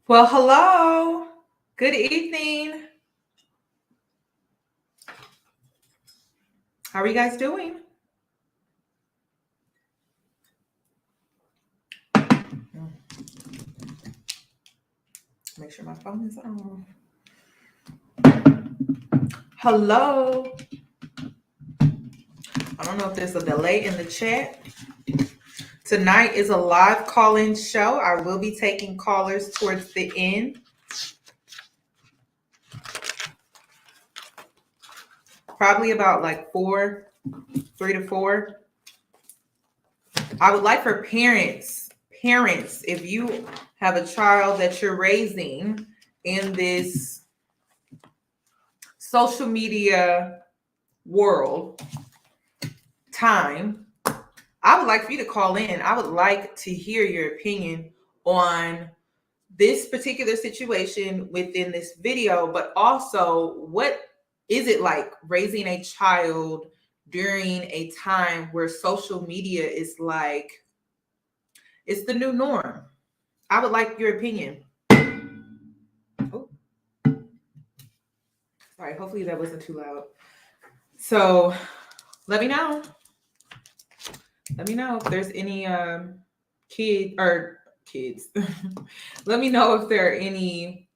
Well, hello. Good evening. How are you guys doing? Make sure my phone is on. Hello. I don't know if there's a delay in the chat. Tonight is a live call-in show. I will be taking callers towards the end. Probably about like 3 to 4. I would like for parents, if you have a child that you're raising in this social media world time, I would like for you to call in. I would like to hear your opinion on this particular situation within this video, but also what is it like raising a child during a time where social media is like, it's the new norm. I would like your opinion. Oh, sorry, hopefully that wasn't too loud. So let me know. Let me know if there's any kids. Let me know if there are any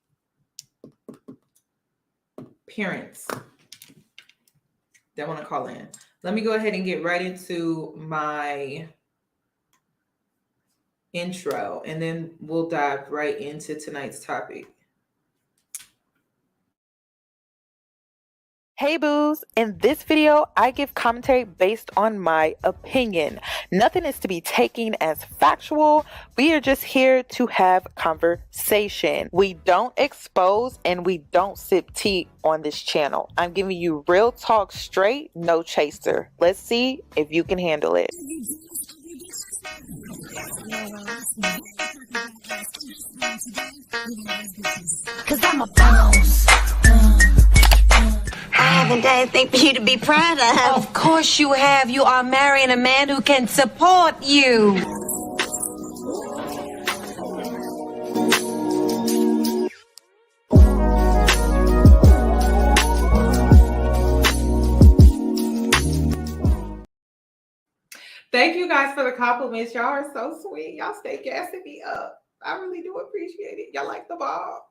parents that want to call in. Let me go ahead and get right into my intro, and then we'll dive right into tonight's topic. Hey boos, in this video, I give commentary based on my opinion. Nothing is to be taken as factual. We are just here to have conversation. We don't expose and we don't sip tea on this channel. I'm giving you real talk straight, no chaser. Let's see if you can handle it. Cause I'm a boss. I haven't done anything for you to be proud of. Of course you have. You are marrying a man who can support you. Thank you guys for the compliments. Y'all are so sweet. Y'all stay gassing me up. I really do appreciate it. Y'all like the bob.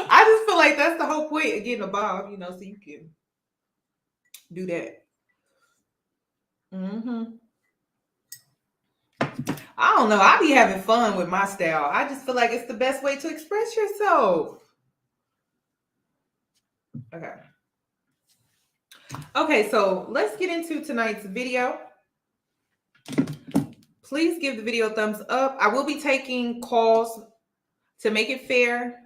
I just feel like that's the whole point of getting a bob, so you can do that. I don't know. I be having fun with my style. I just feel like it's the best way to express yourself. Okay, so let's get into tonight's video. Please give the video a thumbs up. I will be taking calls to make it fair.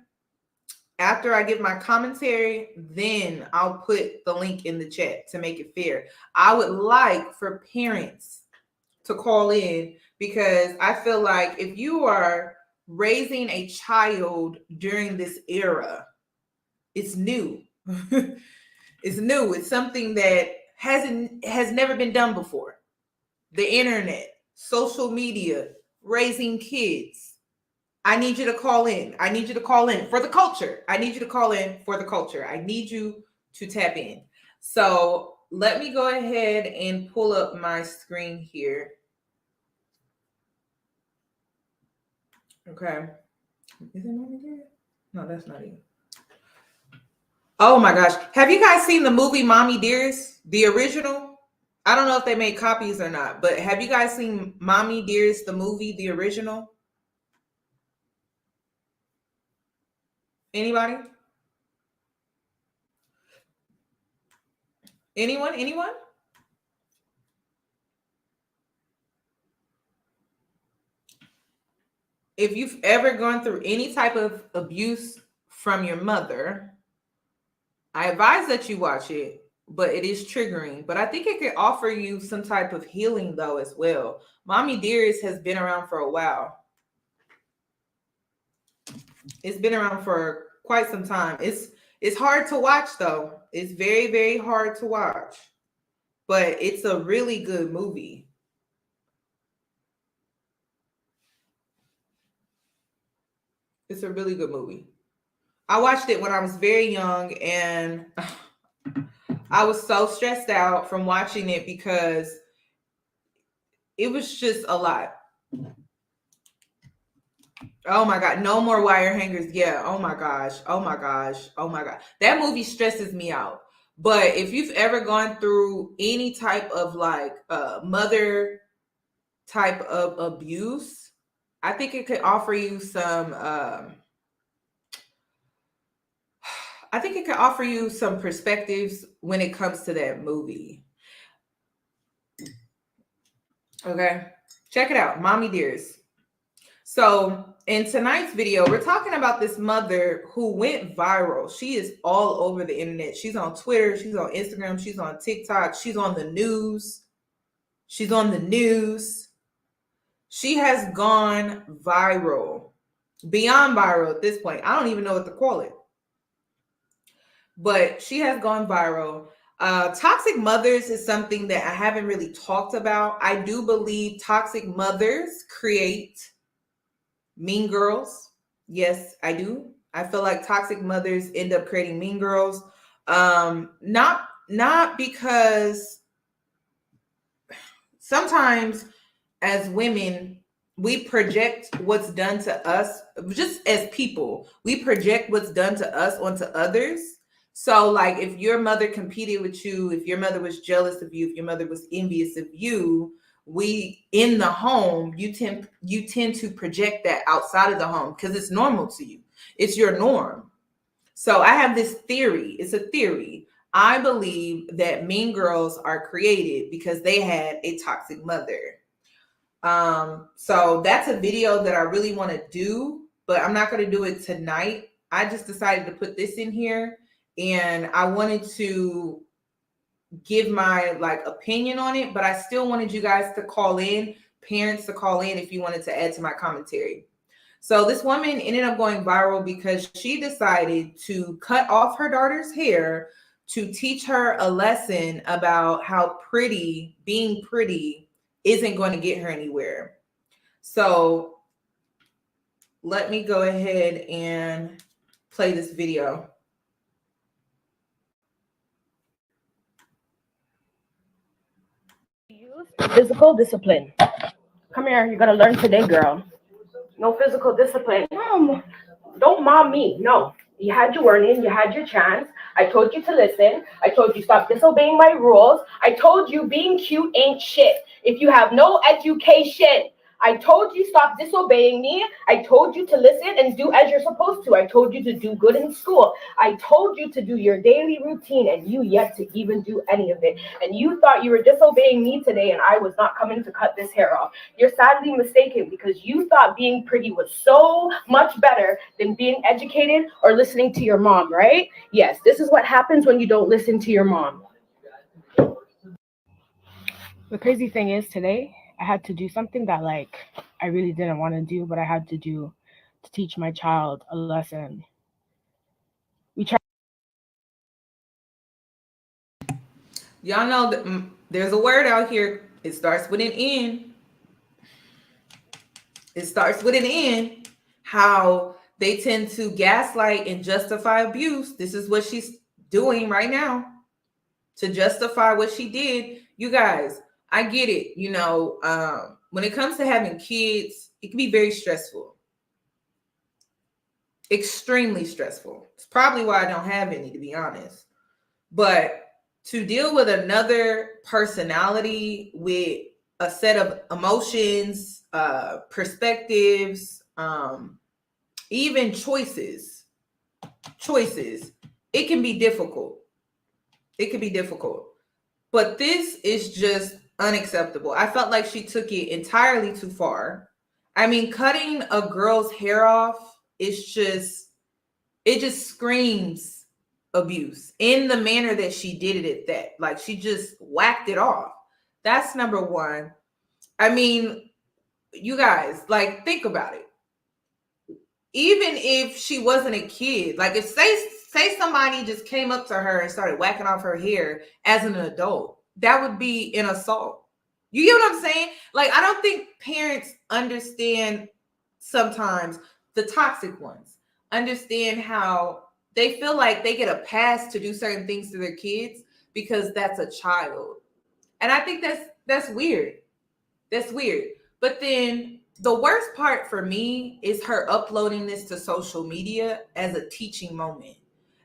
After I give my commentary, then I'll put the link in the chat to make it fair. I would like for parents to call in because I feel like if you are raising a child during this era, it's new. It's new. It's something that has never been done before. The internet, social media, raising kids. I need you to call in. I need you to call in for the culture. I need you to call in for the culture. I need you to tap in. So let me go ahead and pull up my screen here. Okay. Is it Mommy Dearest? No, that's not it. Oh my gosh. Have you guys seen the movie Mommy Dearest? The original? I don't know if they made copies or not, but have you guys seen Mommy Dearest, the movie, the original? Anybody? Anyone? If you've ever gone through any type of abuse from your mother, I advise that you watch it, but it is triggering. But I think it could offer you some type of healing though as well. Mommy Dearest has been around for a while. It's been around for quite some time. It's hard to watch though. It's very, very hard to watch. But it's a really good movie. It's a really good movie. I watched it when I was very young, and I was so stressed out from watching it because it was just a lot. Oh my God. No more wire hangers. Yeah. Oh my gosh. Oh my gosh. Oh my God. That movie stresses me out. But if you've ever gone through any type of like mother type of abuse, I think it could offer you some I think it could offer you some perspectives when it comes to that movie. Okay. Check it out. Mommy Dearest. So in tonight's video, we're talking about this mother who went viral. She is all over the internet. She's on Twitter. She's on Instagram. She's on TikTok. She's on the news. She's on the news. She has gone viral, beyond viral at this point. I don't even know what to call it. But she has gone viral. Toxic mothers is something that I haven't really talked about. I do believe toxic mothers create mean girls. Yes, I do. I feel like toxic mothers end up creating mean girls. Not because sometimes as women, we project what's done to us, just as people, we project what's done to us onto others. So like if your mother competed with you, if your mother was jealous of you, if your mother was envious of you, we in the home, you tend to project that outside of the home because it's normal to you. It's your norm. So I have this theory. It's a theory. I believe that mean girls are created because they had a toxic mother. So that's a video that I really want to do, but I'm not going to do it tonight. I just decided to put this in here, and I wanted to give my like opinion on it, but I still wanted you guys to call in, parents to call in if you wanted to add to my commentary. So this woman ended up going viral because she decided to cut off her daughter's hair to teach her a lesson about how being pretty isn't going to get her anywhere. So let me go ahead and play this video. Physical discipline. Come here, you're gonna learn today, girl. No physical discipline. Mom, don't mom me. No. You had your warning, you had your chance. I told you to listen. I told you stop disobeying my rules. I told you being cute ain't shit if you have no education. I told you stop disobeying me. I told you to listen and do as you're supposed to. I told you to do good in school. I told you to do your daily routine, and you yet to even do any of it. And you thought you were disobeying me today, and I was not coming to cut this hair off. You're sadly mistaken because you thought being pretty was so much better than being educated or listening to your mom, right? Yes, this is what happens when you don't listen to your mom. The crazy thing is today, I had to do something that like I really didn't want to do, but I had to do to teach my child a lesson. Y'all know that there's a word out here. It starts with an N. It starts with an N. How they tend to gaslight and justify abuse. This is what she's doing right now to justify what she did. You guys, I get it. You know, when it comes to having kids, it can be very stressful. Extremely stressful. It's probably why I don't have any, to be honest. But to deal with another personality with a set of emotions, perspectives, even choices, it can be difficult. It can be difficult. But this is just unacceptable. I felt like she took it entirely too far. I mean, cutting a girl's hair off is just, it just screams abuse in the manner that she did it at that. Like she just whacked it off. That's number one. I mean, you guys, like, think about it. Even if she wasn't a kid, like if say somebody just came up to her and started whacking off her hair as an adult, that would be an assault. You get what I'm saying? Like, I don't think parents understand sometimes the toxic ones understand how they feel like they get a pass to do certain things to their kids because that's a child. And I think that's weird. That's weird. But then the worst part for me is her uploading this to social media as a teaching moment.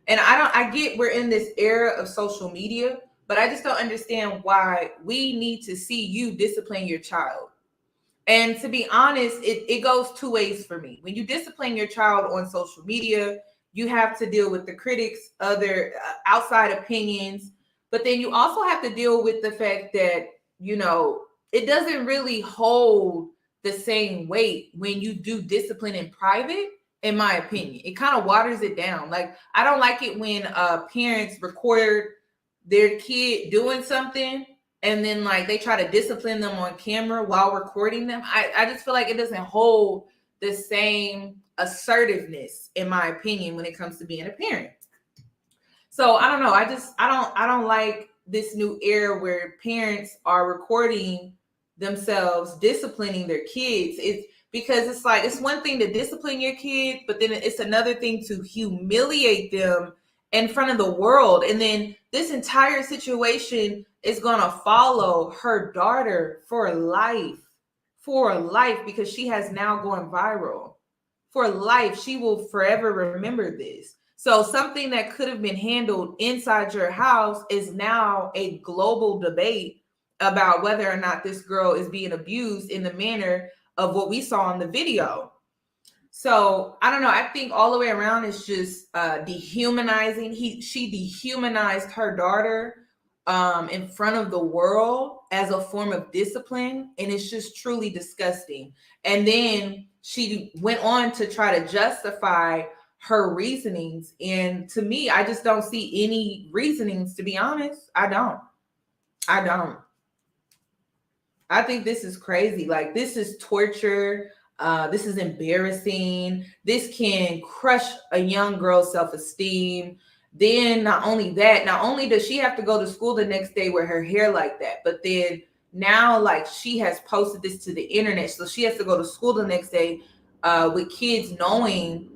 And I get we're in this era of social media, but I just don't understand why we need to see you discipline your child. And to be honest, it goes two ways for me. When you discipline your child on social media, you have to deal with the critics, other outside opinions, but then you also have to deal with the fact that, it doesn't really hold the same weight when you do discipline in private, in my opinion. It kind of waters it down. Like, I don't like it when parents record their kid doing something and then like they try to discipline them on camera while recording them. I just feel like it doesn't hold the same assertiveness, in my opinion, when it comes to being a parent. So I don't know. I don't like this new era where parents are recording themselves disciplining their kids. It's because it's like, it's one thing to discipline your kid, but then it's another thing to humiliate them in front of the world. And then this entire situation is going to follow her daughter for life, because she has now gone viral. For life, she will forever remember this. So something that could have been handled inside your house is now a global debate about whether or not this girl is being abused in the manner of what we saw in the video. So I don't know. I think all the way around it's just dehumanizing. She dehumanized her daughter in front of the world as a form of discipline, and it's just truly disgusting. And then she went on to try to justify her reasonings, and to me, I just don't see any reasonings, to be honest. I don't. I think this is crazy. Like, this is torture. This is embarrassing. This can crush a young girl's self-esteem. Then not only does she have to go to school the next day with her hair like that, but then now, like, she has posted this to the internet, so she has to go to school the next day with kids knowing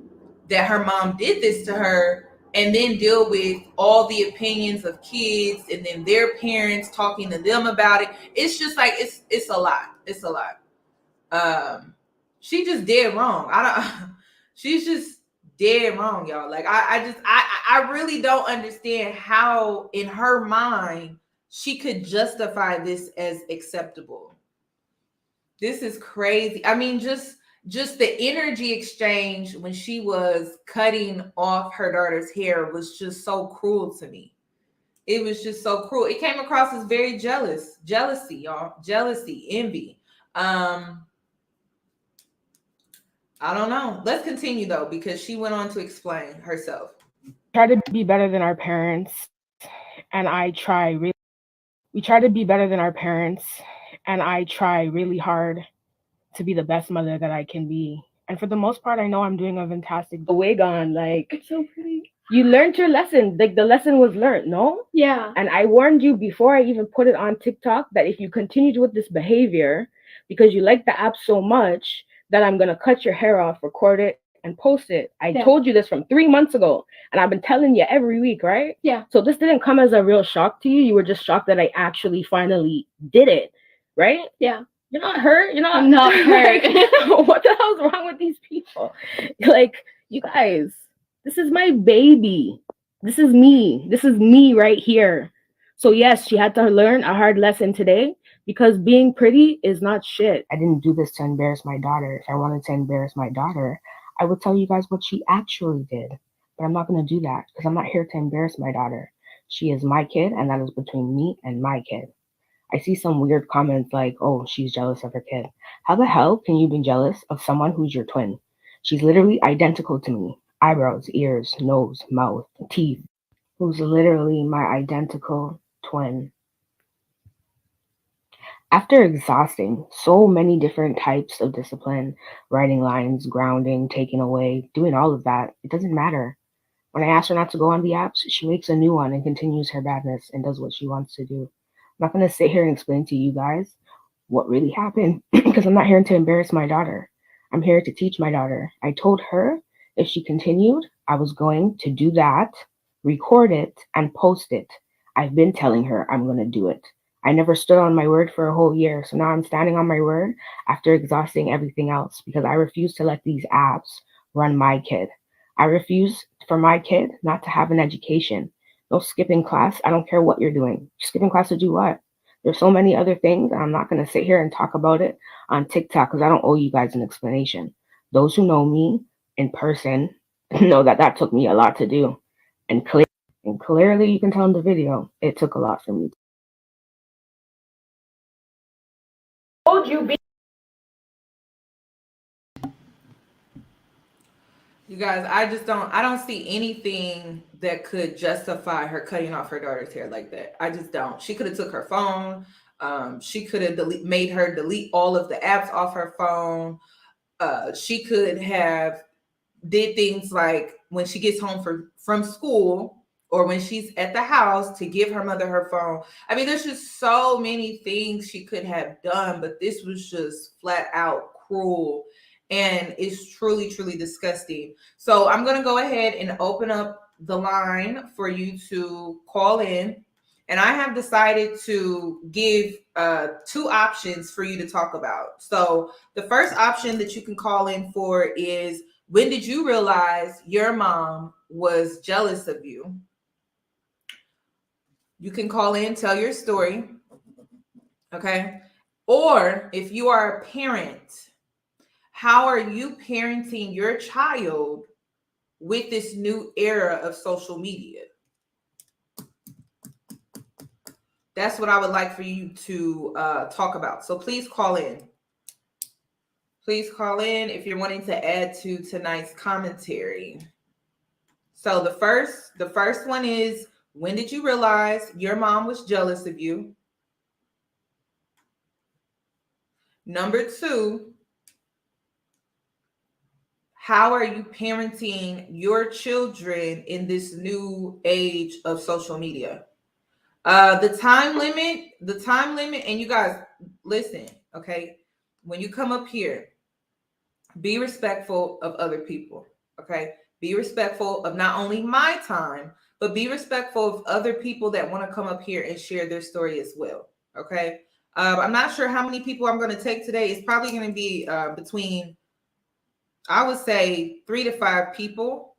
that her mom did this to her, and then deal with all the opinions of kids and then their parents talking to them about it. It's just like, it's a lot. It's a lot. She just dead wrong. She's just dead wrong, y'all. Like, I really don't understand how in her mind she could justify this as acceptable. This is crazy. I mean, just the energy exchange when she was cutting off her daughter's hair was just so cruel to me. It was just so cruel. It came across as very jealousy, y'all. Jealousy, envy. I don't know. Let's continue though, because she went on to explain herself. Try to be better than our parents, and we try to be better than our parents, and I try really hard to be the best mother that I can be. And for the most part, I know I'm doing a fantastic. The wig on, like, it's so pretty. You learned your lesson. Like, the lesson was learned, no? Yeah. And I warned you before I even put it on TikTok that if you continued with this behavior, because you like the app so much, that I'm gonna cut your hair off, record it, and post it. I told you this from 3 months ago, and I've been telling you every week, right? Yeah. So this didn't come as a real shock to you. You were just shocked that I actually finally did it, right? Yeah. You're not hurt. You're not. I'm not hurt. Like, what the hell's wrong with these people? Like, you guys, this is my baby. This is me. This is me right here. So yes, she had to learn a hard lesson today, because being pretty is not shit. I didn't do this to embarrass my daughter. If I wanted to embarrass my daughter, I would tell you guys what she actually did. But I'm not going to do that, because I'm not here to embarrass my daughter. She is my kid, and that is between me and my kid. I see some weird comments like, oh, she's jealous of her kid. How the hell can you be jealous of someone who's your twin? She's literally identical to me. Eyebrows, ears, nose, mouth, teeth. Who's literally my identical twin. After exhausting so many different types of discipline, writing lines, grounding, taking away, doing all of that, it doesn't matter. When I ask her not to go on the apps, she makes a new one and continues her badness and does what she wants to do. I'm not going to sit here and explain to you guys what really happened, because I'm not here to embarrass my daughter. I'm here to teach my daughter. I told her if she continued, I was going to do that, record it, and post it. I've been telling her I'm going to do it. I never stood on my word for a whole year, so now I'm standing on my word after exhausting everything else because I refuse to let these apps run my kid. I refuse for my kid not to have an education. No skipping class. I don't care what you're doing. Skipping class to do what? There's so many other things, and I'm not going to sit here and talk about it on TikTok because I don't owe you guys an explanation. Those who know me in person know that that took me a lot to do. And clearly you can tell in the video, it took a lot for me. Told you be You guys, I don't see anything that could justify her cutting off her daughter's hair like that. I just don't. She could have took her phone. She could have made her delete all of the apps off her phone. She could have did things like when she gets home from school or when she's at the house to give her mother her phone. I mean, there's just so many things she could have done, but this was just flat out cruel and it's truly, truly disgusting. So I'm going to go ahead and open up the line for you to call in. And I have decided to give two options for you to talk about. So the first option that you can call in for is, when did you realize your mom was jealous of you? You can call in, tell your story. Okay. Or if you are a parent, how are you parenting your child with this new era of social media? That's what I would like for you to talk about. So please call in. Please call in if you're wanting to add to tonight's commentary. So the first one is, when did you realize your mom was jealous of you? Number two, how are you parenting your children in this new age of social media? The time limit, and you guys listen, okay? When you come up here, be respectful of other people, okay? Be respectful of not only my time, but be respectful of other people that want to come up here and share their story as well, okay? I'm not sure how many people I'm going to take today. It's probably going to be between, I would say, 3 to 5 people.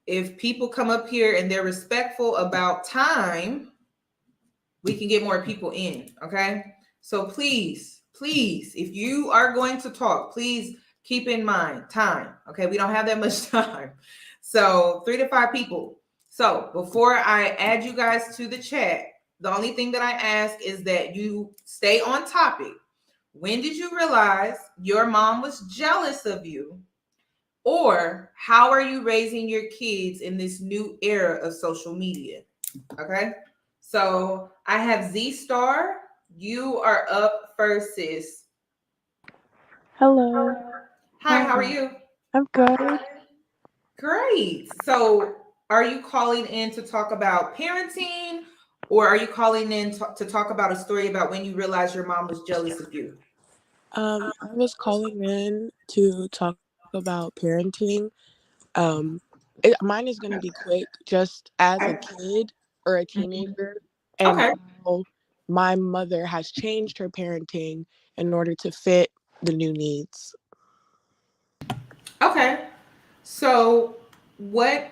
If people come up here and they're respectful about time, we can get more people in, okay? So please, if you are going to talk, please keep in mind time, okay? We don't have that much time. So 3 to 5 people. So before I add you guys to the chat, the only thing that I ask is that you stay on topic. When did you realize your mom was jealous of you? Or how are you raising your kids in this new era of social media? Okay. So I have Z Star. You are up first, sis. Hello. Hi, how are you? I'm good. Great. So are you calling in to talk about parenting, or are you calling in to talk about a story about when you realized your mom was jealous of you? I was calling in to talk about parenting. Mine is going to be quick, just as a kid or a teenager, and Okay. how my mother has changed her parenting in order to fit the new needs. Okay. So what,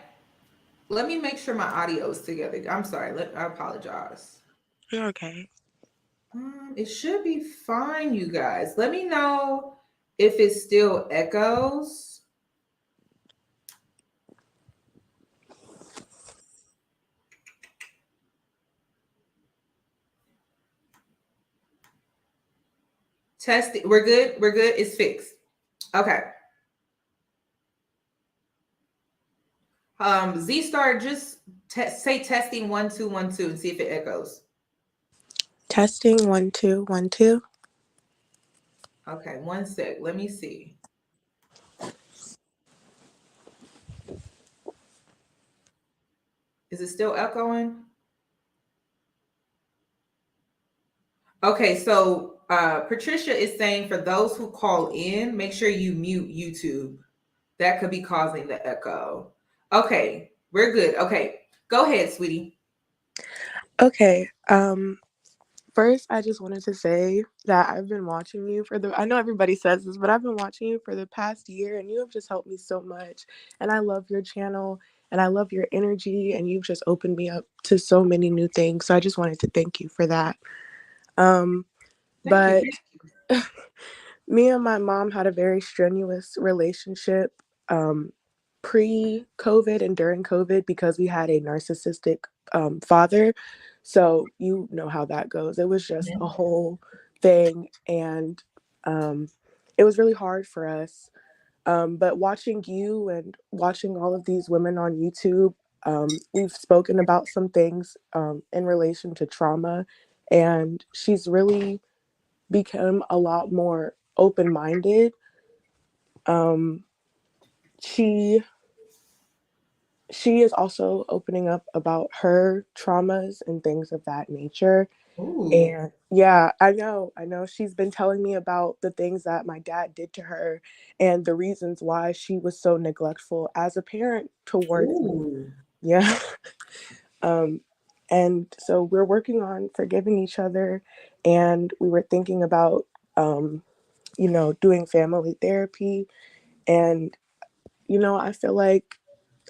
let me make sure my audio is together. I'm sorry. I apologize. You're okay. It should be fine, you guys. Let me know if it still echoes. Test it. We're good. We're good. It's fixed. Okay. Z Star, just say testing 1 2 1 2 and see if it echoes. Testing 1 2 1 2. Okay, one sec. Let me see. Is it still echoing? Okay, so Patricia is saying for those who call in, make sure you mute YouTube. That could be causing the echo. Okay, we're good. Okay, go ahead, sweetie. Okay. First, I just wanted to say that I've been watching you I know everybody says this, but I've been watching you for the past year and you have just helped me so much. And I love your channel and I love your energy and you've just opened me up to so many new things. So I just wanted to thank you for that. Thank you. But me and my mom had a very strenuous relationship pre-COVID and during COVID because we had a narcissistic father. So you know how that goes. It was just a whole thing, and it was really hard for us. But watching you and watching all of these women on YouTube, we've spoken about some things in relation to trauma, and she's really become a lot more open-minded. Um, she is also opening up about her traumas and things of that nature. Ooh. And yeah, I know she's been telling me about the things that my dad did to her and the reasons why she was so neglectful as a parent towards me. Ooh. Yeah. And so we're working on forgiving each other, and we were thinking about doing family therapy. And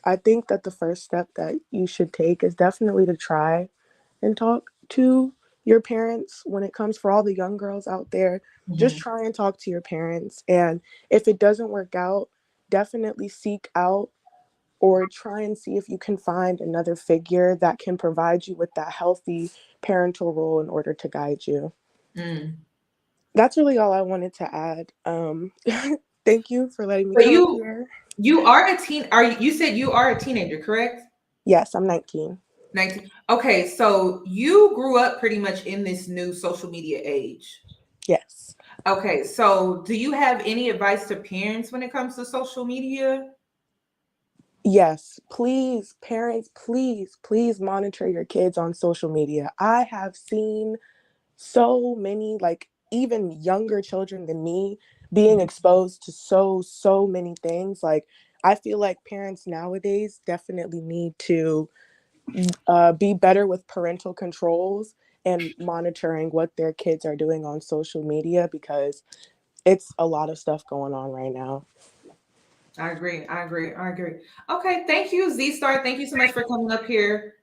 I think that the first step that you should take is definitely to try and talk to your parents. When it comes for all the young girls out there, just try and talk to your parents. And if it doesn't work out, definitely seek out or try and see if you can find another figure that can provide you with that healthy parental role in order to guide you. That's really all I wanted to add. Thank you for letting me So come up here. you are a teen. You said you are a teenager, correct? Yes, I'm 19. 19. Okay, so you grew up pretty much in this new social media age. Yes. Okay, so do you have any advice to parents when it comes to social media? Yes, please, parents, please monitor your kids on social media. I have seen so many, like, even younger children than me being exposed to so many things. Like, I feel like parents nowadays definitely need to be better with parental controls and monitoring what their kids are doing on social media, because it's a lot of stuff going on right now. I agree. Okay, thank you, Z Star. Thank you so much for coming up here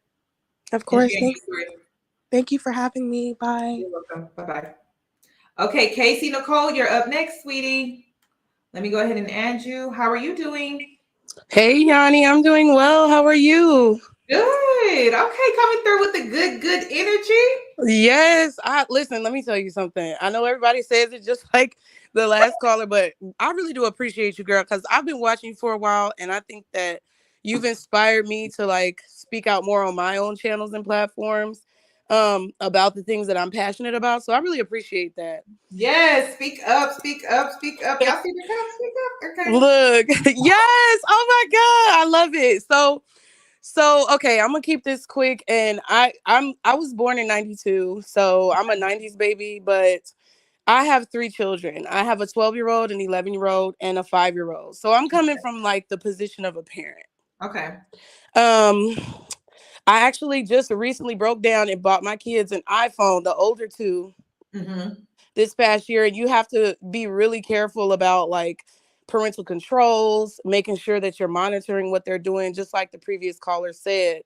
Of and course, sharing your story. thank you for having me. Bye. You're welcome. Bye-bye. Okay, Casey Nicole, you're up next, sweetie. Let me go ahead and add you. How are you doing? Hey, Yoni, I'm doing well. How are you? Good. Okay, coming through with the good energy. Yes, listen, let me tell you something. I know everybody says it just like the last caller, but I really do appreciate you, girl, because I've been watching you for a while, and I think that you've inspired me to like speak out more on my own channels and platforms about the things that I'm passionate about. So I really appreciate that. Yes, speak up, speak up, speak up. Y'all see the cup? Speak up. Okay. Look, yes, oh my God, I love it. So okay, I'm gonna keep this quick, and I was born in '92, so I'm a '90s baby, but I have three children. I have a 12-year-old, an 11-year-old, and a 5-year-old. So I'm coming from like the position of a parent. Okay. Um, I actually just recently broke down and bought my kids an iPhone, the older two, this past year, and you have to be really careful about like parental controls, making sure that you're monitoring what they're doing, just like the previous caller said.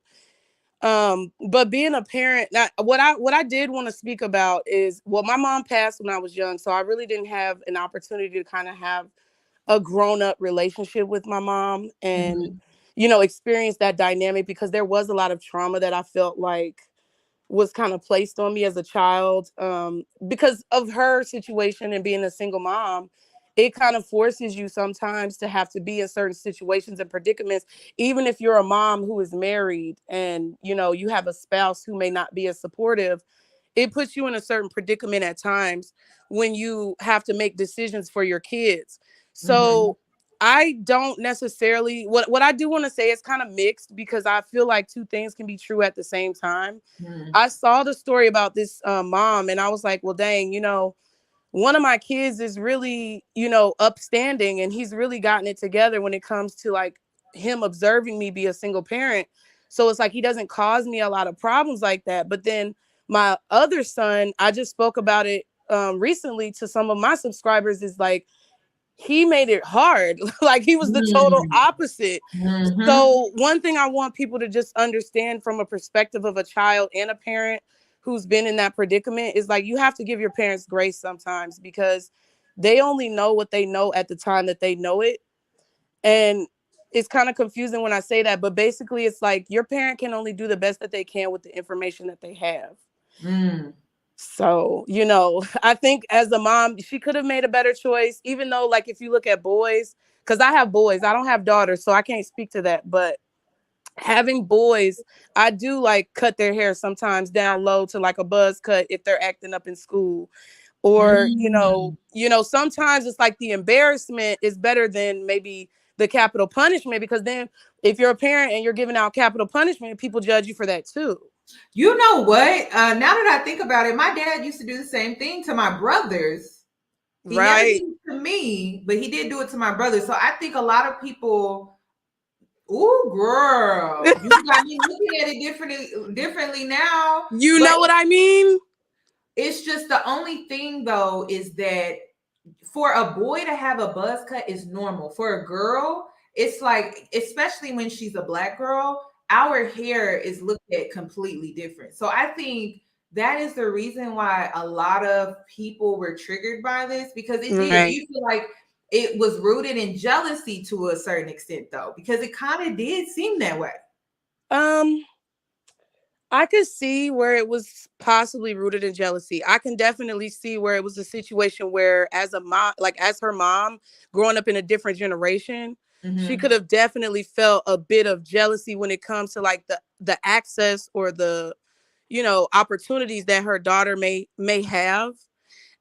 But being a parent, now, what I did want to speak about is, well, my mom passed when I was young, so I really didn't have an opportunity to kind of have a grown-up relationship with my mom and experience that dynamic, because there was a lot of trauma that I felt like was kind of placed on me as a child, because of her situation and being a single mom. It kind of forces you sometimes to have to be in certain situations and predicaments, even if you're a mom who is married and you have a spouse who may not be as supportive. It puts you in a certain predicament at times when you have to make decisions for your kids. So I don't necessarily, what I do want to say is kind of mixed, because I feel like two things can be true at the same time. I saw the story about this mom, and I was like, well, dang, one of my kids is really, you know, upstanding, and he's really gotten it together when it comes to like him observing me be a single parent. So it's like he doesn't cause me a lot of problems like that. But then my other son, I just spoke about it recently to some of my subscribers, is like he made it hard. Like he was the total opposite. So one thing I want people to just understand from a perspective of a child and a parent who's been in that predicament is like, you have to give your parents grace sometimes, because they only know what they know at the time that they know it. And it's kind of confusing when I say that, but basically it's like your parent can only do the best that they can with the information that they have. So, you know, I think as a mom, she could have made a better choice, even though, like, if you look at boys, because I have boys, I don't have daughters, so I can't speak to that. But having boys, I do like cut their hair sometimes down low to like a buzz cut if they're acting up in school. Or, sometimes it's like the embarrassment is better than maybe the capital punishment, because then if you're a parent and you're giving out capital punishment, people judge you for that too. You know what? Now that I think about it, my dad used to do the same thing to my brothers. He never did it to me, but he did do it to my brothers. So I think a lot of people, ooh, girl, you got me looking at it differently now. You know what I mean? It's just the only thing though is that for a boy to have a buzz cut is normal. For a girl, it's like, especially when she's a Black girl, our hair is looked at completely different. So I think that is the reason why a lot of people were triggered by this, because it did. You feel like it was rooted in jealousy to a certain extent, though, because it kind of did seem that way. I could see where it was possibly rooted in jealousy. I can definitely see where it was a situation where, as a mom, like as her mom, growing up in a different generation, she could have definitely felt a bit of jealousy when it comes to like the access or the, opportunities that her daughter may have.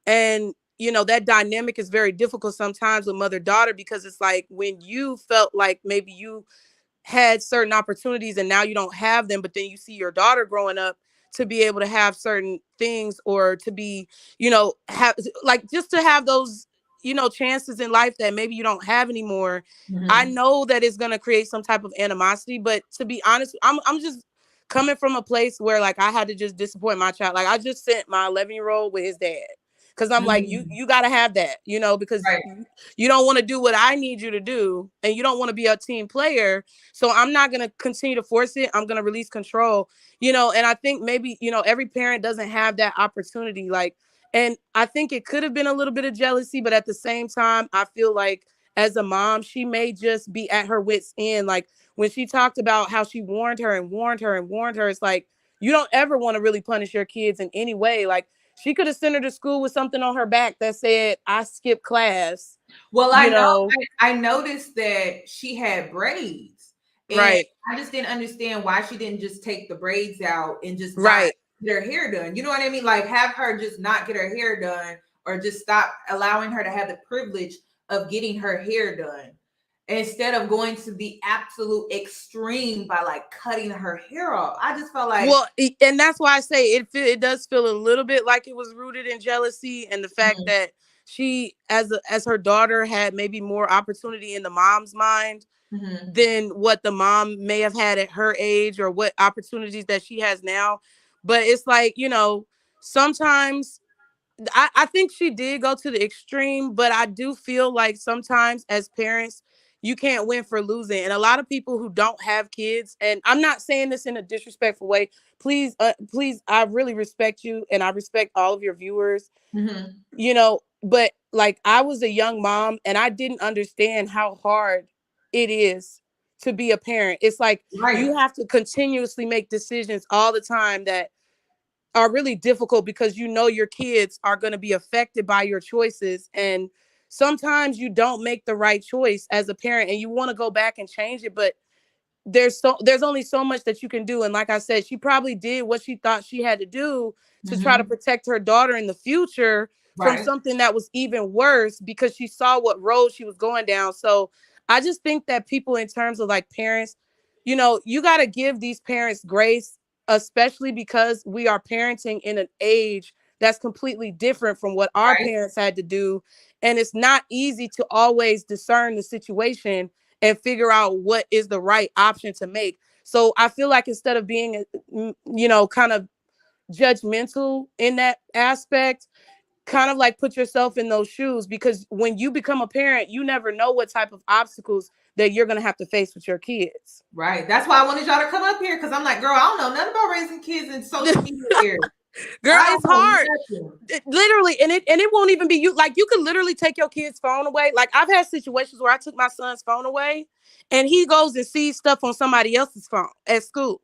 And that dynamic is very difficult sometimes with mother-daughter, because it's like when you felt like maybe you had certain opportunities and now you don't have them, but then you see your daughter growing up to be able to have certain things, or to be, have like just to have those, chances in life that maybe you don't have anymore. I know that it's going to create some type of animosity, but to be honest, I'm just coming from a place where like I had to just disappoint my child. Like I just sent my 11-year-old with his dad, because I'm like, you got to have that, because you don't want to do what I need you to do, and you don't want to be a team player. So I'm not going to continue to force it. I'm going to release control, and I think maybe, every parent doesn't have that opportunity. Like, and I think it could have been a little bit of jealousy, but at the same time, I feel like as a mom, she may just be at her wit's end. Like when she talked about how she warned her and warned her and warned her, it's like, you don't ever want to really punish your kids in any way. Like, she could have sent her to school with something on her back that said, I skipped class. Well, I noticed that she had braids. Right. I just didn't understand why she didn't just take the braids out and just get her hair done. You know what I mean? Like have her just not get her hair done, or just stop allowing her to have the privilege of getting her hair done, instead of going to the absolute extreme by like cutting her hair off. I just felt like, well, and that's why I say it does feel a little bit like it was rooted in jealousy, and the fact that she, as her daughter, had maybe more opportunity in the mom's mind than what the mom may have had at her age, or what opportunities that she has now. But it's like, sometimes I think she did go to the extreme, but I do feel like sometimes as parents, you can't win for losing. And a lot of people who don't have kids, and I'm not saying this in a disrespectful way, please, I really respect you, and I respect all of your viewers, but like I was a young mom and I didn't understand how hard it is to be a parent. It's like you have to continuously make decisions all the time that are really difficult, because your kids are going to be affected by your choices. And sometimes you don't make the right choice as a parent and you want to go back and change it, but there's only so much that you can do. And like I said, she probably did what she thought she had to do to try to protect her daughter in the future from something that was even worse, because she saw what road she was going down. So I just think that people, in terms of like parents, you got to give these parents grace, especially because we are parenting in an age that's completely different from what our parents had to do. And it's not easy to always discern the situation and figure out what is the right option to make. So I feel like instead of being, kind of judgmental in that aspect, kind of like put yourself in those shoes, because when you become a parent, you never know what type of obstacles that you're going to have to face with your kids. Right. That's why I wanted y'all to come up here, because I'm like, girl, I don't know nothing about raising kids in social media era. Girl, it's hard. Literally, and it won't even be you. Like, you could literally take your kid's phone away. Like, I've had situations where I took my son's phone away and he goes and sees stuff on somebody else's phone at school.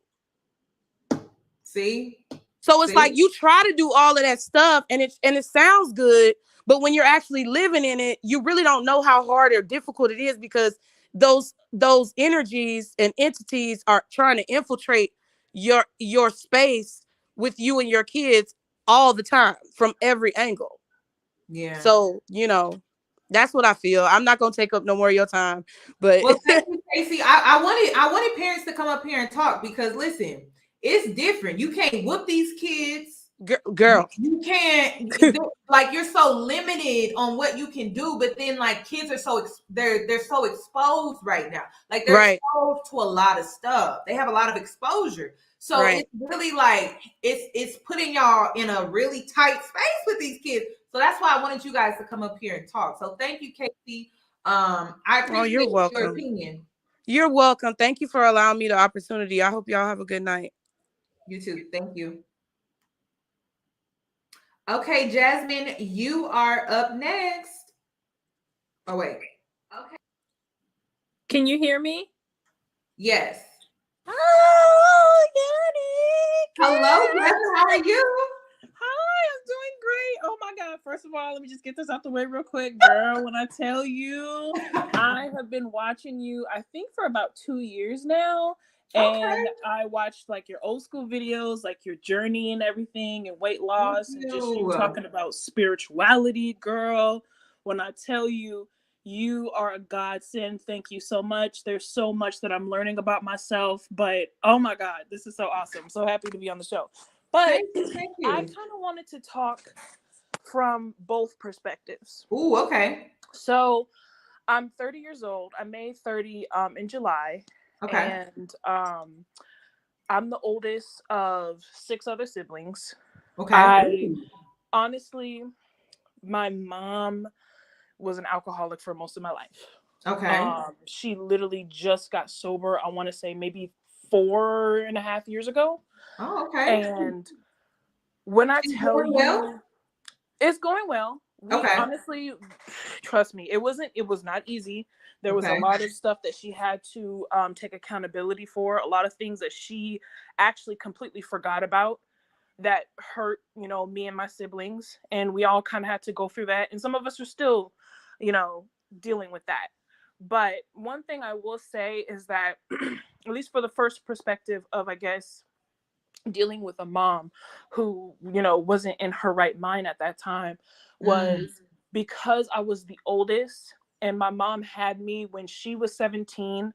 See? So it's like you try to do all of that stuff and it sounds good, but when you're actually living in it, you really don't know how hard or difficult it is, because those energies and entities are trying to infiltrate your space with you and your kids all the time from every angle. Yeah. So, that's what I feel. I'm not gonna take up no more of your time, but well, thank you, Casey. I wanted parents to come up here and talk, because listen, it's different. You can't whoop these kids. Girl, you can't. Like, you're so limited on what you can do, but then like kids are so they're so exposed right now. Like, they're exposed to a lot of stuff. They have a lot of exposure. So it's really like it's putting y'all in a really tight space with these kids. So that's why I wanted you guys to come up here and talk. So thank you, Casey. I appreciate your opinion. You're welcome. Thank you for allowing me the opportunity. I hope y'all have a good night. You too. Thank you. Okay, Jasmine, you are up next. Oh, wait. Okay. Can you hear me? Yes. Oh, Yoni. Hello, Jasmine. How are you? Hi, I'm doing great. Oh my God. First of all, let me just get this out the way real quick, girl. When I tell you, I have been watching you, I think for about 2 years now. And I watched like your old school videos, like your journey and everything, and weight loss, and just you talking about spirituality, girl. When I tell you, you are a godsend. Thank you so much. There's so much that I'm learning about myself, but oh my God, this is so awesome. I'm so happy to be on the show. But thank you. I kind of wanted to talk from both perspectives. Ooh, okay. So I'm 30 years old. I made 30 in July. Okay. And I'm the oldest of 6 other siblings. Okay. Honestly, my mom was an alcoholic for most of my life. Okay. She literally just got sober, I want to say maybe 4.5 years ago. Oh, okay. And when I tell you, it's going well. Honestly, trust me, it was not easy. There was a lot of stuff that she had to take accountability for, a lot of things that she actually completely forgot about that hurt, me and my siblings. And we all kind of had to go through that. And some of us are still, dealing with that. But one thing I will say is that, at least for the first perspective of, I guess, dealing with a mom who, wasn't in her right mind at that time, was because I was the oldest and my mom had me when she was 17.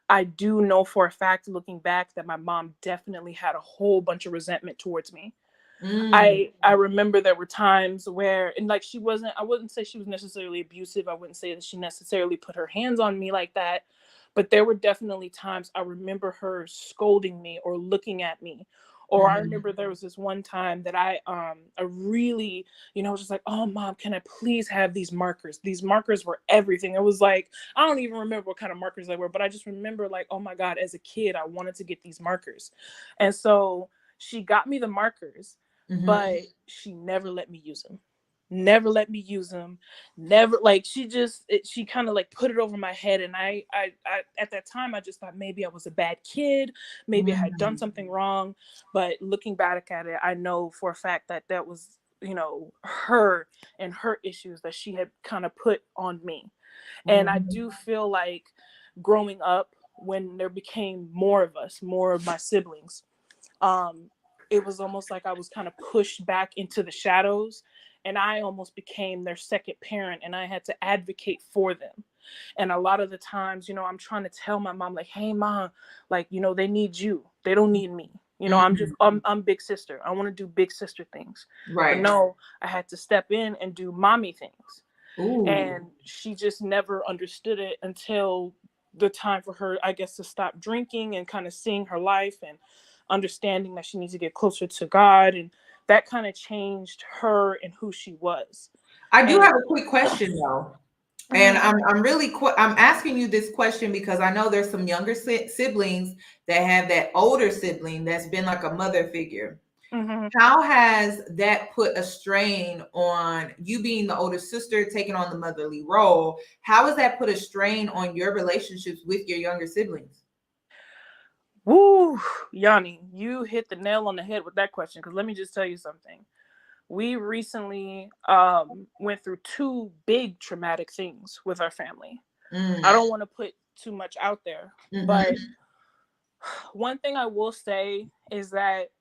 I do know for a fact, looking back, that my mom definitely had a whole bunch of resentment towards me. I remember there were times where, and like, I wouldn't say she was necessarily abusive. I wouldn't say that she necessarily put her hands on me like that. But there were definitely times I remember her scolding me or looking at me. Or I remember there was this one time that I really, was just like, oh, Mom, can I please have these markers? These markers were everything. It was like, I don't even remember what kind of markers they were, but I just remember like, oh my God, as a kid, I wanted to get these markers. And so she got me the markers, but she never let me use them. Never let me use them. Never, like, she kind of like put it over my head. And I at that time, I just thought maybe I was a bad kid. Maybe I had done something wrong. But looking back at it, I know for a fact that that was, her and her issues that she had kind of put on me. And I do feel like growing up, when there became more of us, more of my siblings, it was almost like I was kind of pushed back into the shadows. And I almost became their second parent, and I had to advocate for them. And a lot of the times, I'm trying to tell my mom, like, hey, Mom, like, they need you. They don't need me. You know, I'm big sister. I want to do big sister things. But no, I had to step in and do mommy things. Ooh. And she just never understood it until the time for her, I guess, to stop drinking and kind of seeing her life and understanding that she needs to get closer to God. And that kind of changed her and who she was. I do have a quick question though. And Mhm. I'm asking you this question because I know there's some younger siblings that have that older sibling that's been like a mother figure. Mhm. How has that put a strain on you being the older sister, taking on the motherly role? How has that put a strain on your relationships with your younger siblings? Woo, Yoni, you hit the nail on the head with that question. Because let me just tell you something. We recently went through two big traumatic things with our family. I don't want to put too much out there, but one thing I will say is that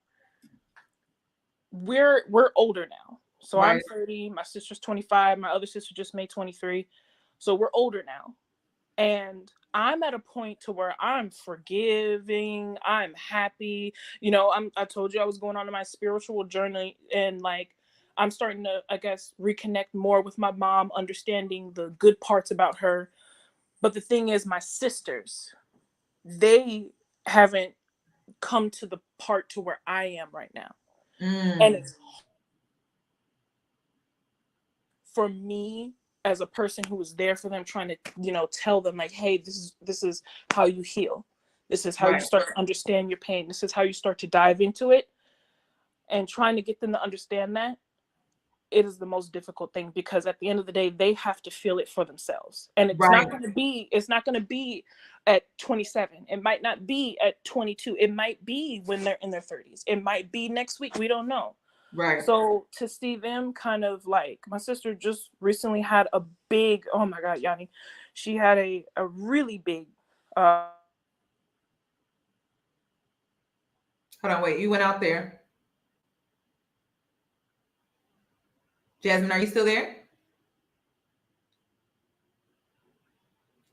we're older now. So I'm 30, my sister's 25, my other sister just made 23. So we're older now. And I'm at a point to where I'm forgiving, I'm happy. You know, I told you I was going on my spiritual journey, and like I'm starting to, I guess, reconnect more with my mom, understanding the good parts about her. But the thing is, my sisters, they haven't come to the part to where I am right now. And it's for me as a person who was there for them, trying to, you know, tell them like, hey, this is how you heal. This is how you start to understand your pain. This is how you start to dive into it. And trying to get them to understand that, it is the most difficult thing, because at the end of the day, they have to feel it for themselves. And it's not going to be at 27. It might not be at 22. It might be when they're in their 30s. It might be next week. We don't know. So to see them kind of like, my sister just recently had a big, oh my God, Yoni, she had a really big, hold on, wait, you went out there. Jasmine, are you still there?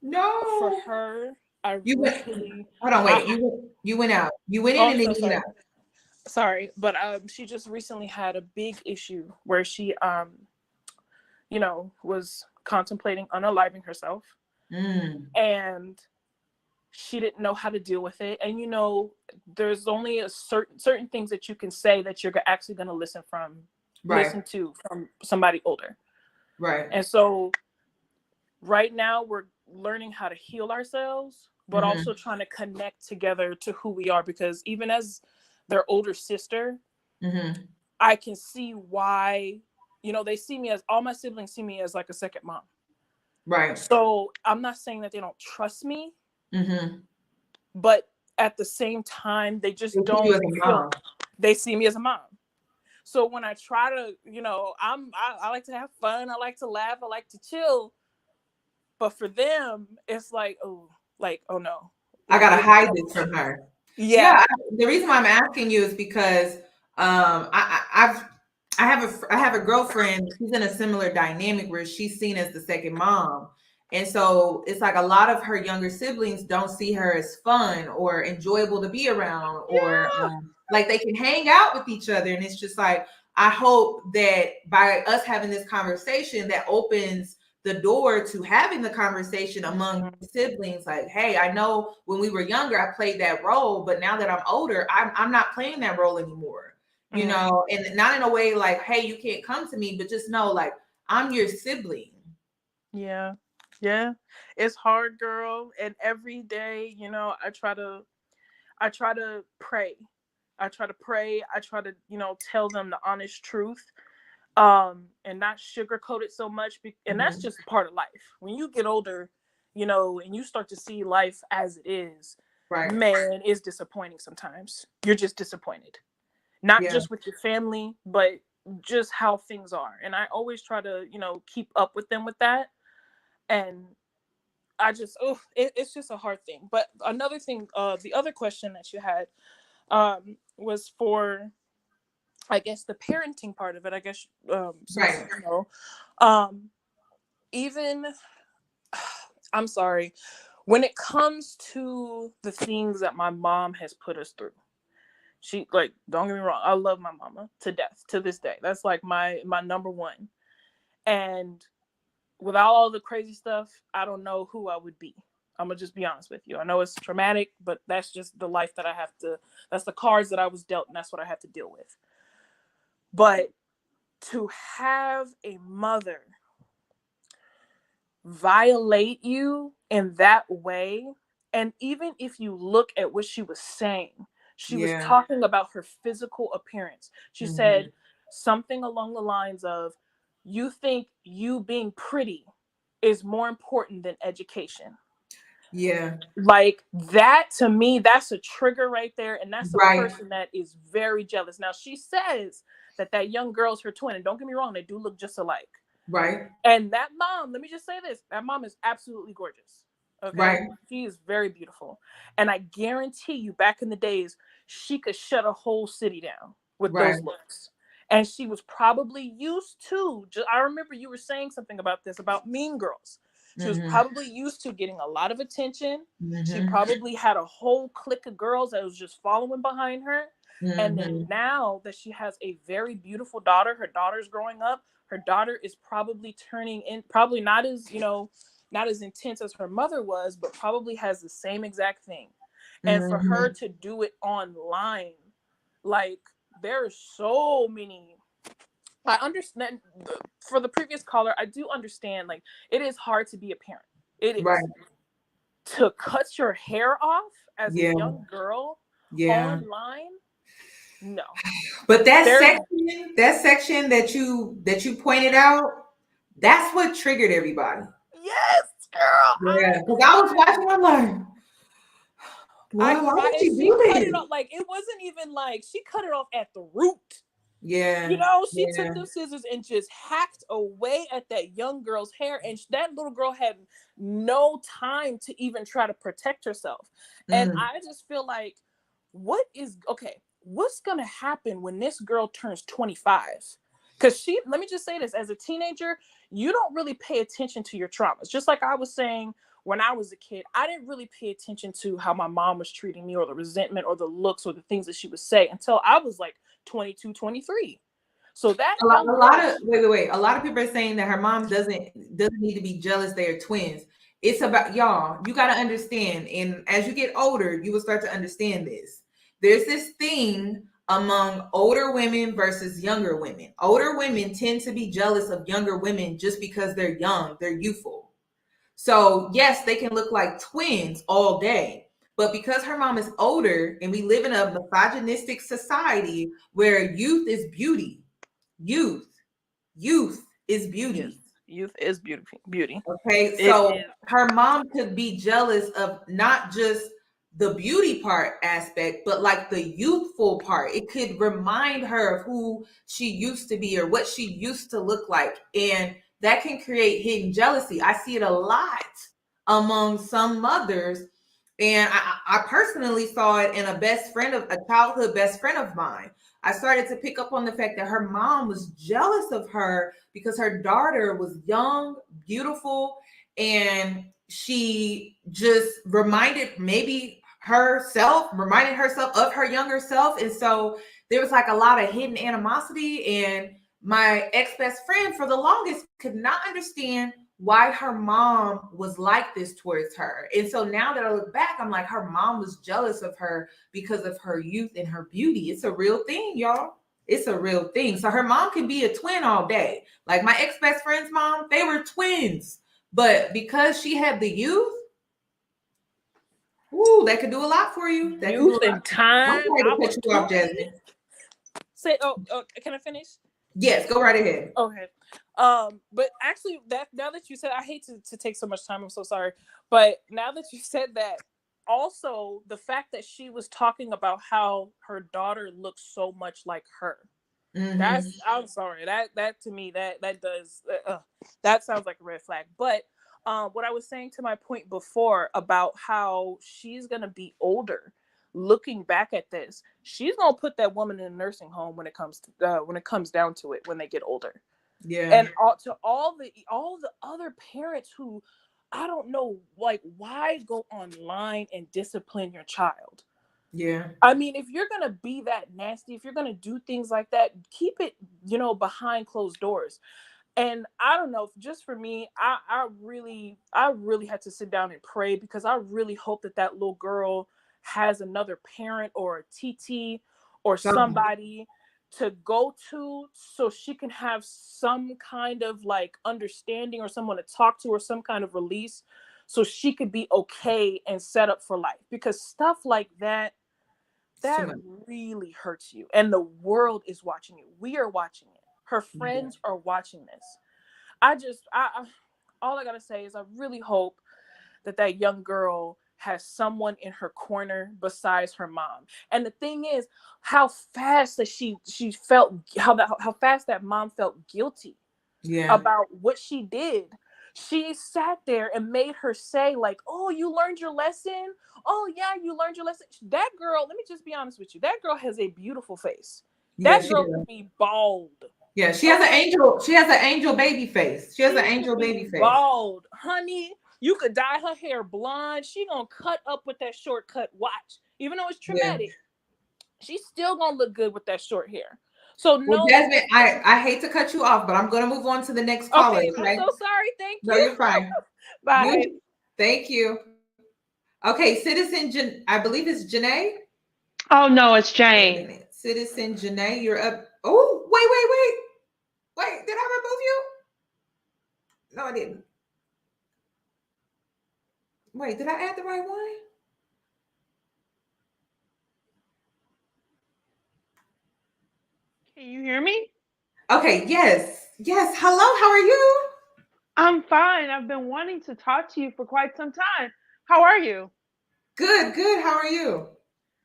No. For her, hold on, wait, you went out. You went in and then you went out. Sorry, but she just recently had a big issue where she you know, was contemplating unaliving herself. And she didn't know how to deal with it. And you know, there's only a certain things that you can say that you're actually going to listen to from somebody older. And so right now we're learning how to heal ourselves, but also trying to connect together to who we are, because even as their older sister, I can see why, you know, they see me as, all my siblings see me as like a second mom. So I'm not saying that they don't trust me, but at the same time, they just don't feel, they see me as a mom. So when I try to, you know, I like to have fun, I like to laugh, I like to chill. But for them, it's like, oh no. I gotta hide this from her. Yeah. The reason why I'm asking you is because I have a girlfriend. She's in a similar dynamic where she's seen as the second mom, and so it's like a lot of her younger siblings don't see her as fun or enjoyable to be around, or like they can hang out with each other. And it's just like, I hope that by us having this conversation, that opens the door to having the conversation among siblings. Like, hey, I know when we were younger, I played that role, but now that I'm older, I'm not playing that role anymore. You know, and not in a way like, hey, you can't come to me, but just know, like, I'm your sibling. Yeah. It's hard, girl. And every day, you know, I try to pray. I try to, you know, tell them the honest truth. And not sugarcoat it so much. And that's just part of life. When you get older, you know, and you start to see life as it is, man, it's disappointing sometimes. You're just disappointed. Not just with your family, but just how things are. And I always try to, you know, keep up with them with that. And I just, it's just a hard thing. But another thing, the other question that you had was for, I guess, the parenting part of it. I guess, since, you know, even, I'm sorry, when it comes to the things that my mom has put us through, She, like, don't get me wrong, I love my mama to death to this day. That's like my number one. And without all the crazy stuff, I don't know who I would be. I'm gonna just be honest with you. I know it's traumatic, but that's just the life that I have to, that's the cards that I was dealt, and that's what I have to deal with. But to have a mother violate you in that way, and even if you look at what she was saying, she was talking about her physical appearance. She said something along the lines of, you think you being pretty is more important than education. Yeah. Like, that to me, that's a trigger right there. And that's a Right. person that is very jealous. Now, she says that young girl's her twin. And don't get me wrong, they do look just alike. Right. And that mom, let me just say this, that mom is absolutely gorgeous. Okay. Right. She is very beautiful. And I guarantee you, back in the days, she could shut a whole city down with Right. those looks. And she was probably used to, I remember you were saying something about this, about Mean Girls. She was probably used to getting a lot of attention. She probably had a whole clique of girls that was just following behind her. And then now that she has a very beautiful daughter, her daughter's growing up, her daughter is probably turning in, probably not as, not as intense as her mother was, but probably has the same exact thing. And for her to do it online, like, there are so many. I understand, for the previous caller, I do understand, like, it is hard to be a parent. It is. Right. To cut your hair off as Yeah. a young girl Yeah. online, no. But that section that you pointed out, that's what triggered everybody. Yes, girl. Yeah, because I was watching, I'm like, why did she do cut this? it off, like, it wasn't even like, she cut it off at the root. Yeah. She took them scissors and just hacked away at that young girl's hair. And that little girl had no time to even try to protect herself. And I just feel like, what's going to happen when this girl turns 25? Because let me just say this, as a teenager, you don't really pay attention to your traumas. Just like I was saying, when I was a kid, I didn't really pay attention to how my mom was treating me, or the resentment, or the looks, or the things that she would say, until I was like 22, 23. So that a lot of people are saying that her mom doesn't need to be jealous. They are twins. It's about, y'all, you got to understand, and as you get older, you will start to understand this. There's this thing among older women versus younger women. Older women tend to be jealous of younger women just because they're young, they're youthful. So yes, they can look like twins all day, but because her mom is older, and we live in a misogynistic society where youth is beauty. Youth is beauty. Yes. Youth is beauty. Okay, so her mom could be jealous of not just the beauty part aspect, but like the youthful part. It could remind her of who she used to be or what she used to look like, and that can create hidden jealousy. I see it a lot among some mothers, and I personally saw it in a childhood best friend of mine. I started to pick up on the fact that her mom was jealous of her because her daughter was young, beautiful, and she just reminded herself of her younger self. And so there was like a lot of hidden animosity, and my ex-best friend for the longest could not understand why her mom was like this towards her. And so now that I look back, I'm like, her mom was jealous of her because of her youth and her beauty. It's a real thing, y'all. It's a real thing. So her mom can be a twin all day. Like my ex-best friend's mom, they were twins. But because she had the youth, that could do a lot for you. That youth and time. I'm trying to cut you off, Jasmine. Can I finish? Yes, go right ahead. Okay. But actually, now that you said, I hate to take so much time, I'm so sorry. But now that you said that, also the fact that she was talking about how her daughter looks so much like her. I'm sorry. That to me, that does that sounds like a red flag. But what I was saying to my point before about how she's gonna be older, looking back at this, she's gonna put that woman in a nursing home when it comes down to it, when they get older. Yeah. And all the other parents who, I don't know, like, why go online and discipline your child? Yeah. I mean, if you're gonna be that nasty, if you're gonna do things like that, keep it, behind closed doors. And I don't know, just for me, I really had to sit down and pray, because I really hope that little girl has another parent or a TT or somebody to go to, so she can have some kind of like understanding, or someone to talk to, or some kind of release, so she could be okay and set up for life. Because stuff like that really hurts you, and the world is watching it. We are watching it. Her friends are watching this. All I gotta say is I really hope that young girl has someone in her corner besides her mom. And the thing is, how fast that she felt, how fast that mom felt guilty about what she did. She sat there and made her say, like, "Oh, you learned your lesson? Oh yeah, you learned your lesson." That girl, let me just be honest with you, that girl has a beautiful face. That girl could be bald. Yeah, she has an angel. She has an angel baby face. She has an angel baby face. Bald, honey. You could dye her hair blonde. She gonna cut up with that shortcut. Watch, even though it's traumatic, she's still gonna look good with that short hair. So no, Jasmine, I hate to cut you off, but I'm gonna move on to the next caller. Okay, I'm so sorry. Thank you. No, you're fine. Bye. Thank you. Okay, Citizen, I believe it's Jhane. Oh no, it's Jhane. Citizen Jhane, you're up. Oh, wait, did I remove you? No, I didn't. Wait, did I add the right one? Can you hear me? Okay, yes. Hello, how are you? I'm fine. I've been wanting to talk to you for quite some time. How are you? Good. How are you?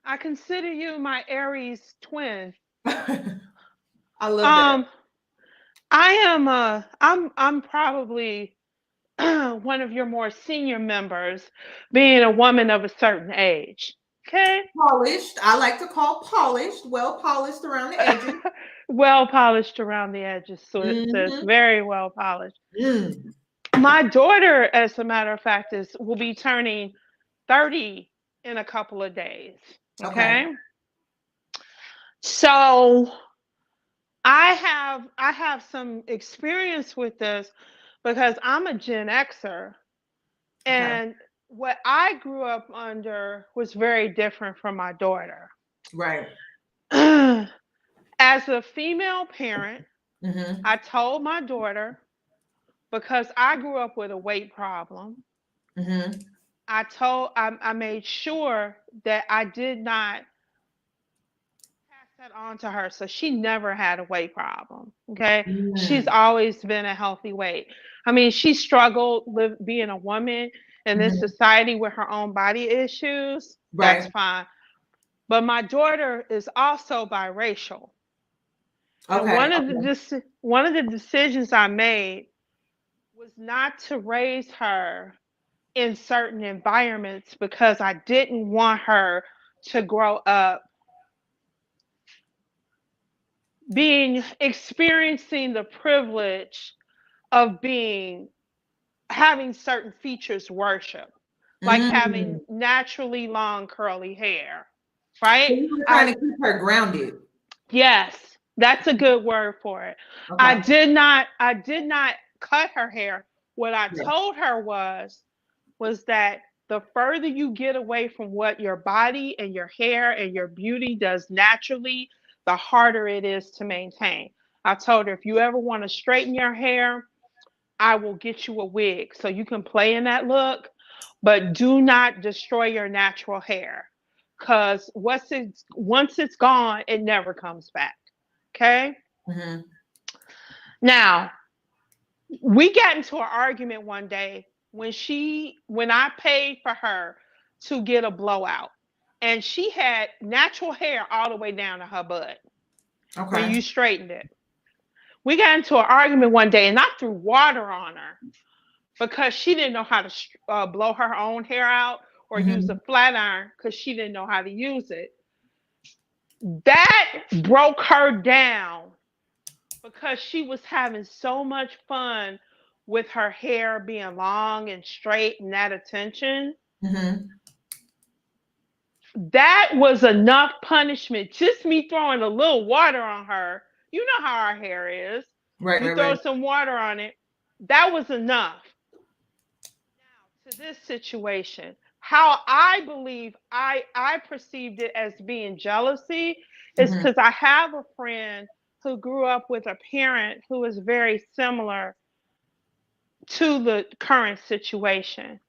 I consider you my Aries twin. I love that. I am I'm probably one of your more senior members, being a woman of a certain age. Okay? Polished. I like to call polished, well polished around the edges. Well polished around the edges, so it says very well polished. My daughter, as a matter of fact, will be turning 30 in a couple of days. Okay. So I have some experience with this because I'm a Gen Xer, and what I grew up under was very different from my daughter. Right. As a female parent, I told my daughter, because I grew up with a weight problem, I made sure that I did not pass that on to her, so she never had a weight problem. Okay. She's always been a healthy weight. I mean, she struggled being a woman in this society with her own body issues. That's fine. But my daughter is also biracial. And one of the decisions I made was not to raise her in certain environments, because I didn't want her to grow up experiencing the privilege of having certain features worship, like having naturally long curly hair, right? So you were trying to keep her grounded. Yes, that's a good word for it. I did not cut her hair. What I told her was that the further you get away from what your body and your hair and your beauty does naturally, the harder it is to maintain. I told her, if you ever want to straighten your hair, I will get you a wig so you can play in that look, but do not destroy your natural hair, because once it's gone, it never comes back. Okay. Now, we got into an argument one day when I paid for her to get a blowout, and she had natural hair all the way down to her butt. When you straightened it, we got into an argument one day, and I threw water on her because she didn't know how to blow her own hair out or use a flat iron, because she didn't know how to use it. That broke her down, because she was having so much fun with her hair being long and straight and that attention. That was enough punishment. Just me throwing a little water on her. You know how our hair is. Right, You right, throw right. some water on it. That was enough. Now, to this situation, how I believe I perceived it as being jealousy is Mhm. because I have a friend who grew up with a parent who is very similar to the current situation.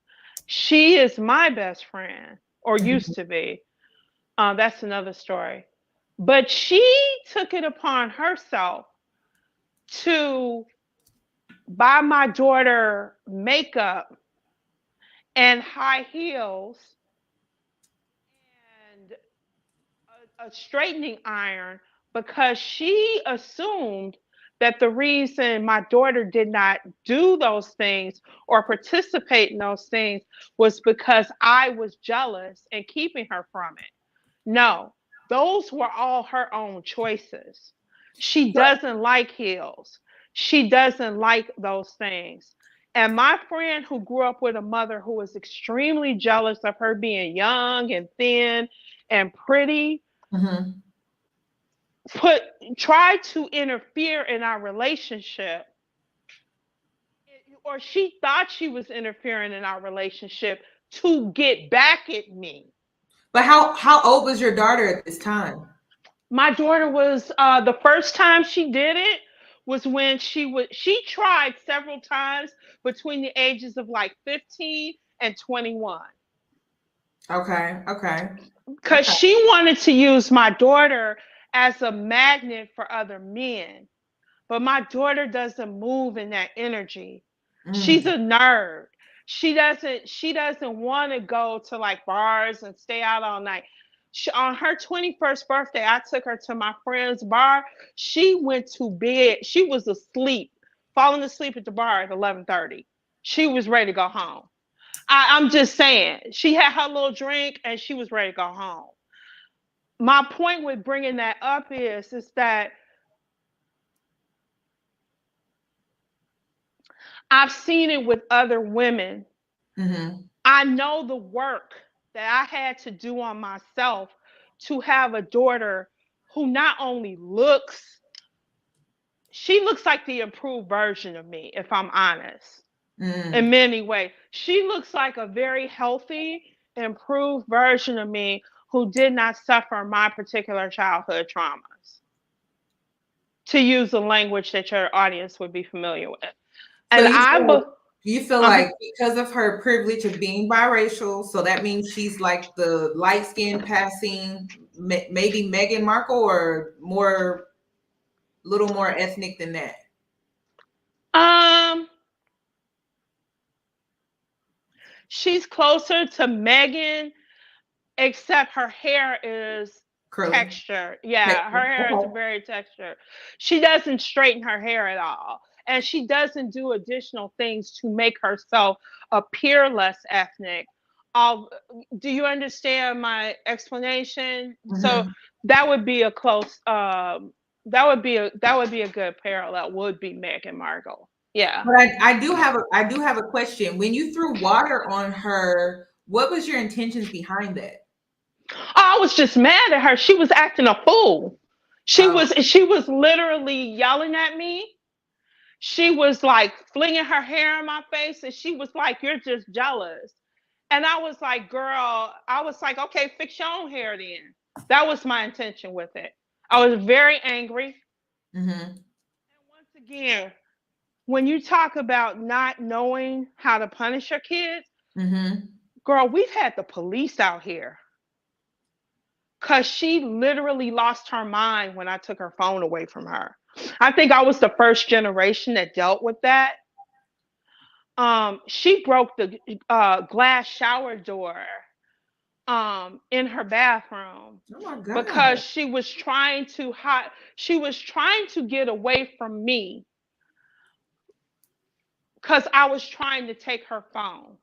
She is my best friend, or used Mhm. to be. That's another story. But she took it upon herself to buy my daughter makeup and high heels and a straightening iron because she assumed that the reason my daughter did not do those things or participate in those things was because I was jealous and keeping her from it. No, those were all her own choices. She doesn't like heels. She doesn't like those things. And my friend who grew up with a mother who was extremely jealous of her being young and thin and pretty Mhm. put tried to interfere in our relationship, or she thought she was interfering in our relationship to get back at me. But how old was your daughter at this time? My daughter was the first time she did it was when she tried several times between the ages of like 15 and 21 Okay, okay, because okay. she wanted to use my daughter as a magnet for other men. But my daughter doesn't move in that energy. She's Mm. a nerd. She doesn't want to go to like bars and stay out all night. On her 21st birthday, I took her to my friend's bar. She went to bed. She was asleep, falling asleep at the bar at 11:30. She was ready to go home. I'm just saying, she had her little drink and she was ready to go home. My point with bringing that up is that I've seen it with other women. Mhm. I know the work that I had to do on myself to have a daughter who not only she looks like the improved version of me, if I'm honest, in Mm. many ways. She looks like a very healthy, improved version of me who did not suffer my particular childhood traumas, to use the language that your audience would be familiar with. So And you feel uh-huh. like because of her privilege of being biracial, so that means she's like the light skin passing, maybe Meghan Markle, or more, little more ethnic than that. um she's closer to Megan, except her hair is Curly. textured. Yeah, her hair is Okay. very textured. She doesn't straighten her hair at all. And she doesn't do additional things to make herself appear less ethnic. All, do you understand my explanation? So Mhm. that would be a close that would be a good parallel, would be Meghan Markle. Yeah. But I do have a question. When you threw water on her, what was your intentions behind that? I was just mad at her. She was acting a fool. She Oh. was she was literally yelling at me. She was like flinging her hair in my face and she was like, "You're just jealous." And I was like, "Girl," I was like, "Okay, fix your own hair then." That was my intention with it. I was very angry. Mhm. And once again, when you talk about not knowing how to punish your kids, Mhm. girl, we've had the police out here because she literally lost her mind when I took her phone away from her. I think I was the first generation that dealt with that. She broke the glass shower door in her bathroom Oh my God. because she was trying to get away from me because I was trying to take her phone.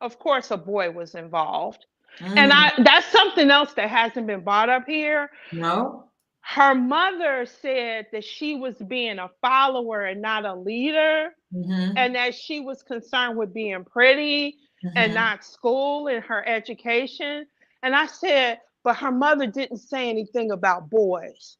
Of course, a boy was involved. And Mm. that's something else that hasn't been brought up here. No. Her mother said that she was being a follower and not a leader, Mhm. and that she was concerned with being pretty and Mhm. not school and her education. And I said, but her mother didn't say anything about boys.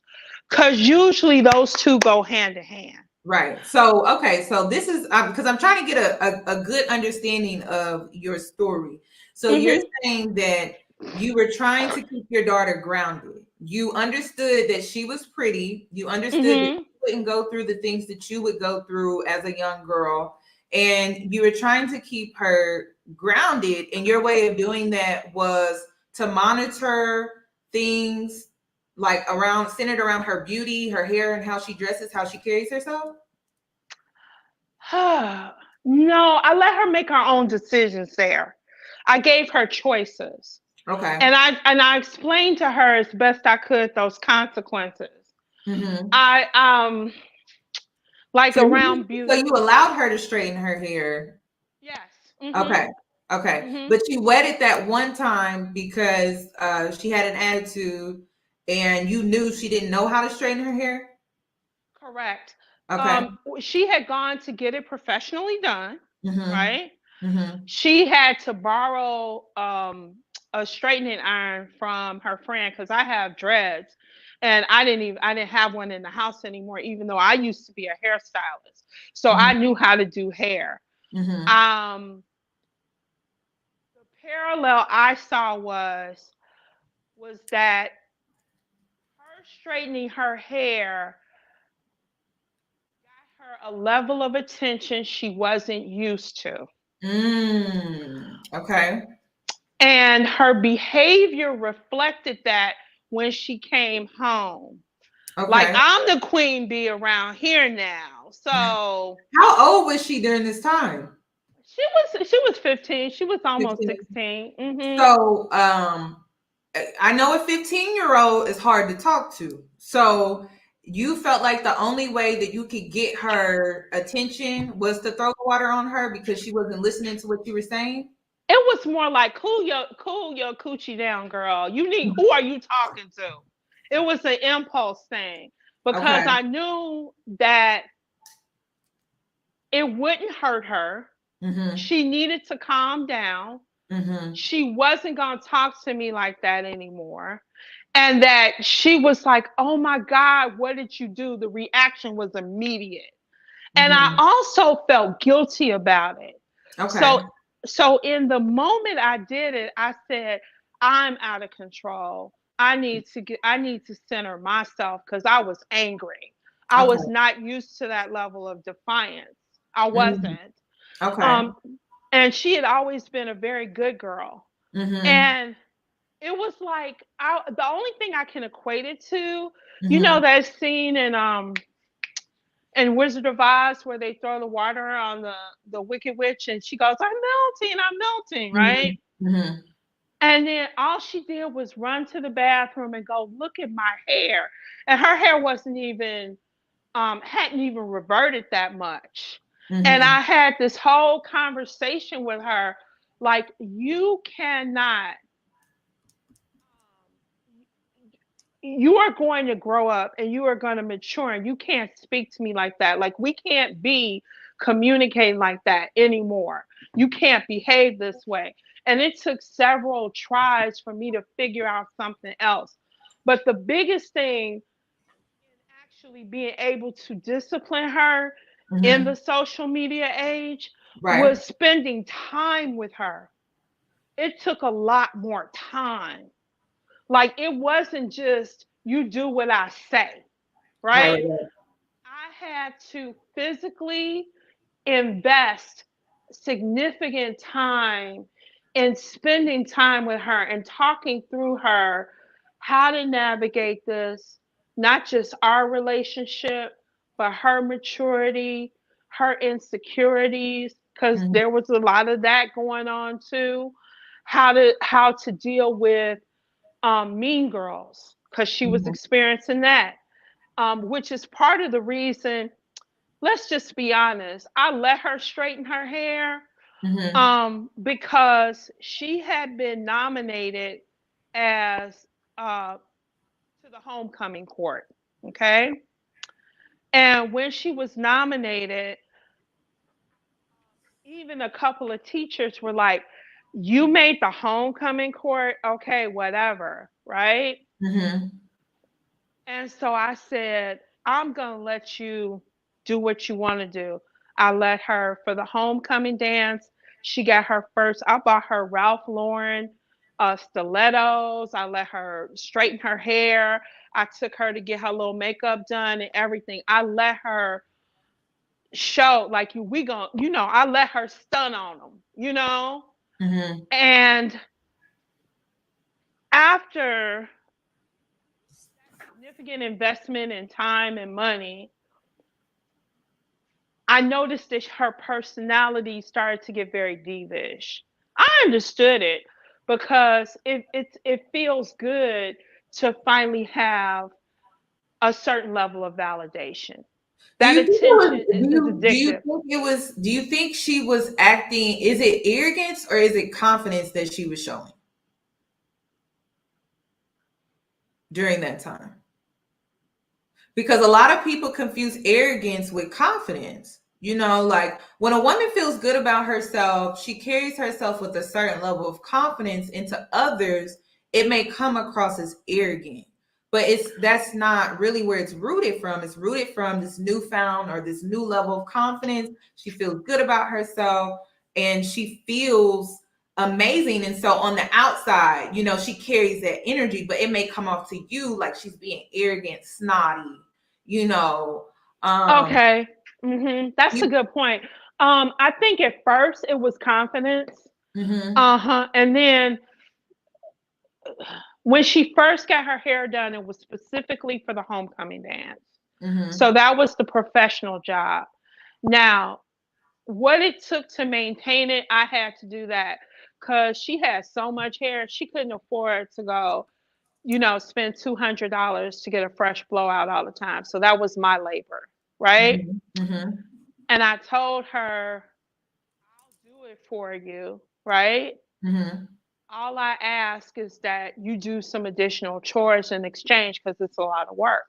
Because usually those two go hand in hand. Right. So, okay. So this is because I'm trying to get a good understanding of your story. So you're saying that you were trying to keep your daughter grounded. You understood that she was pretty. You understood that you wouldn't go through the things that you would go through as a young girl. And you were trying to keep her grounded. And your way of doing that was to monitor things like centered around her beauty, her hair, and how she dresses, how she carries herself? No, I let her make her own decisions there. I gave her choices. Okay. And I explained to her as best I could those consequences. I like so around beauty. So you allowed her to straighten her hair. Yes. Okay. But you waited that one time because she had an attitude and you knew she didn't know how to straighten her hair? Correct. Okay. She had gone to get it professionally done, right? Mm-hmm. She had to borrow a straightening iron from her friend because I have dreads, and I didn't have one in the house anymore, even though I used to be a hairstylist, so I knew how to do hair. The parallel I saw was that her straightening her hair got her a level of attention she wasn't used to. Okay. And her behavior reflected that when she came home. Okay. Like, I'm the queen bee around here now. So how old was she during this time? She was 15. She was almost 16. So I know a 15-year-old is hard to talk to. So you felt like the only way that you could get her attention was to throw the water on her because she wasn't listening to what you were saying? It was more like, cool your coochie down, girl. Who are you talking to? It was an impulse thing because I knew that it wouldn't hurt her. She needed to calm down. She wasn't going to talk to me like that anymore. And that she was like, oh my God, what did you do? The reaction was immediate. And I also felt guilty about it. Okay. So in the moment I did it, I said, I'm out of control. I need to center myself because I was angry. I was not used to that level of defiance. I wasn't. Okay. And she had always been a very good girl. And it was like the only thing I can equate it to, that scene in Wizard of Oz where they throw the water on the Wicked Witch and she goes, I'm melting, right? And then all she did was run to the bathroom and go, look at my hair. And her hair wasn't even hadn't even reverted that much. And I had this whole conversation with her, like, you cannot, you are going to grow up and you are going to mature and you can't speak to me like that. Like, we can't be communicating like that anymore. You can't behave this way. And it took several tries for me to figure out something else. But the biggest thing actually being able to discipline her in the social media age was spending time with her. It took a lot more time. Like, it wasn't just you do what I say, right? I had to physically invest significant time in spending time with her and talking through her how to navigate this, not just our relationship, but her maturity, her insecurities, because there was a lot of that going on too. How to deal with Mean Girls, because she was experiencing that, which is part of the reason. Let's just be honest. I let her straighten her hair because she had been nominated as to the homecoming court. Okay. And when she was nominated, even a couple of teachers were like, you made the homecoming court, okay, whatever, right? And so I said, I'm going to let you do what you want to do. I let her for the homecoming dance. She got her first, I bought her Ralph Lauren stilettos. I let her straighten her hair. I took her to get her little makeup done and everything. I let her show, like, we going, I let her stun on them. And after significant investment in time and money, I noticed that her personality started to get very divish. I understood it because it feels good to finally have a certain level of validation. That attention is addictive. Do you think she was acting, is it arrogance or is it confidence that she was showing during that time? Because a lot of people confuse arrogance with confidence. Like when a woman feels good about herself, she carries herself with a certain level of confidence, and to others, it may come across as arrogant. But that's not really where it's rooted from. It's rooted from this newfound or this new level of confidence. She feels good about herself and she feels amazing. And so on the outside, she carries that energy, but it may come off to you like she's being arrogant, snotty, Okay. That's a good point. I think at first it was confidence. And then when she first got her hair done, it was specifically for the homecoming dance. So that was the professional job. Now, what it took to maintain it, I had to do that because she had so much hair, she couldn't afford to go, spend $200 to get a fresh blowout all the time. So that was my labor, right? And I told her, I'll do it for you, right? All I ask is that you do some additional chores in exchange because it's a lot of work.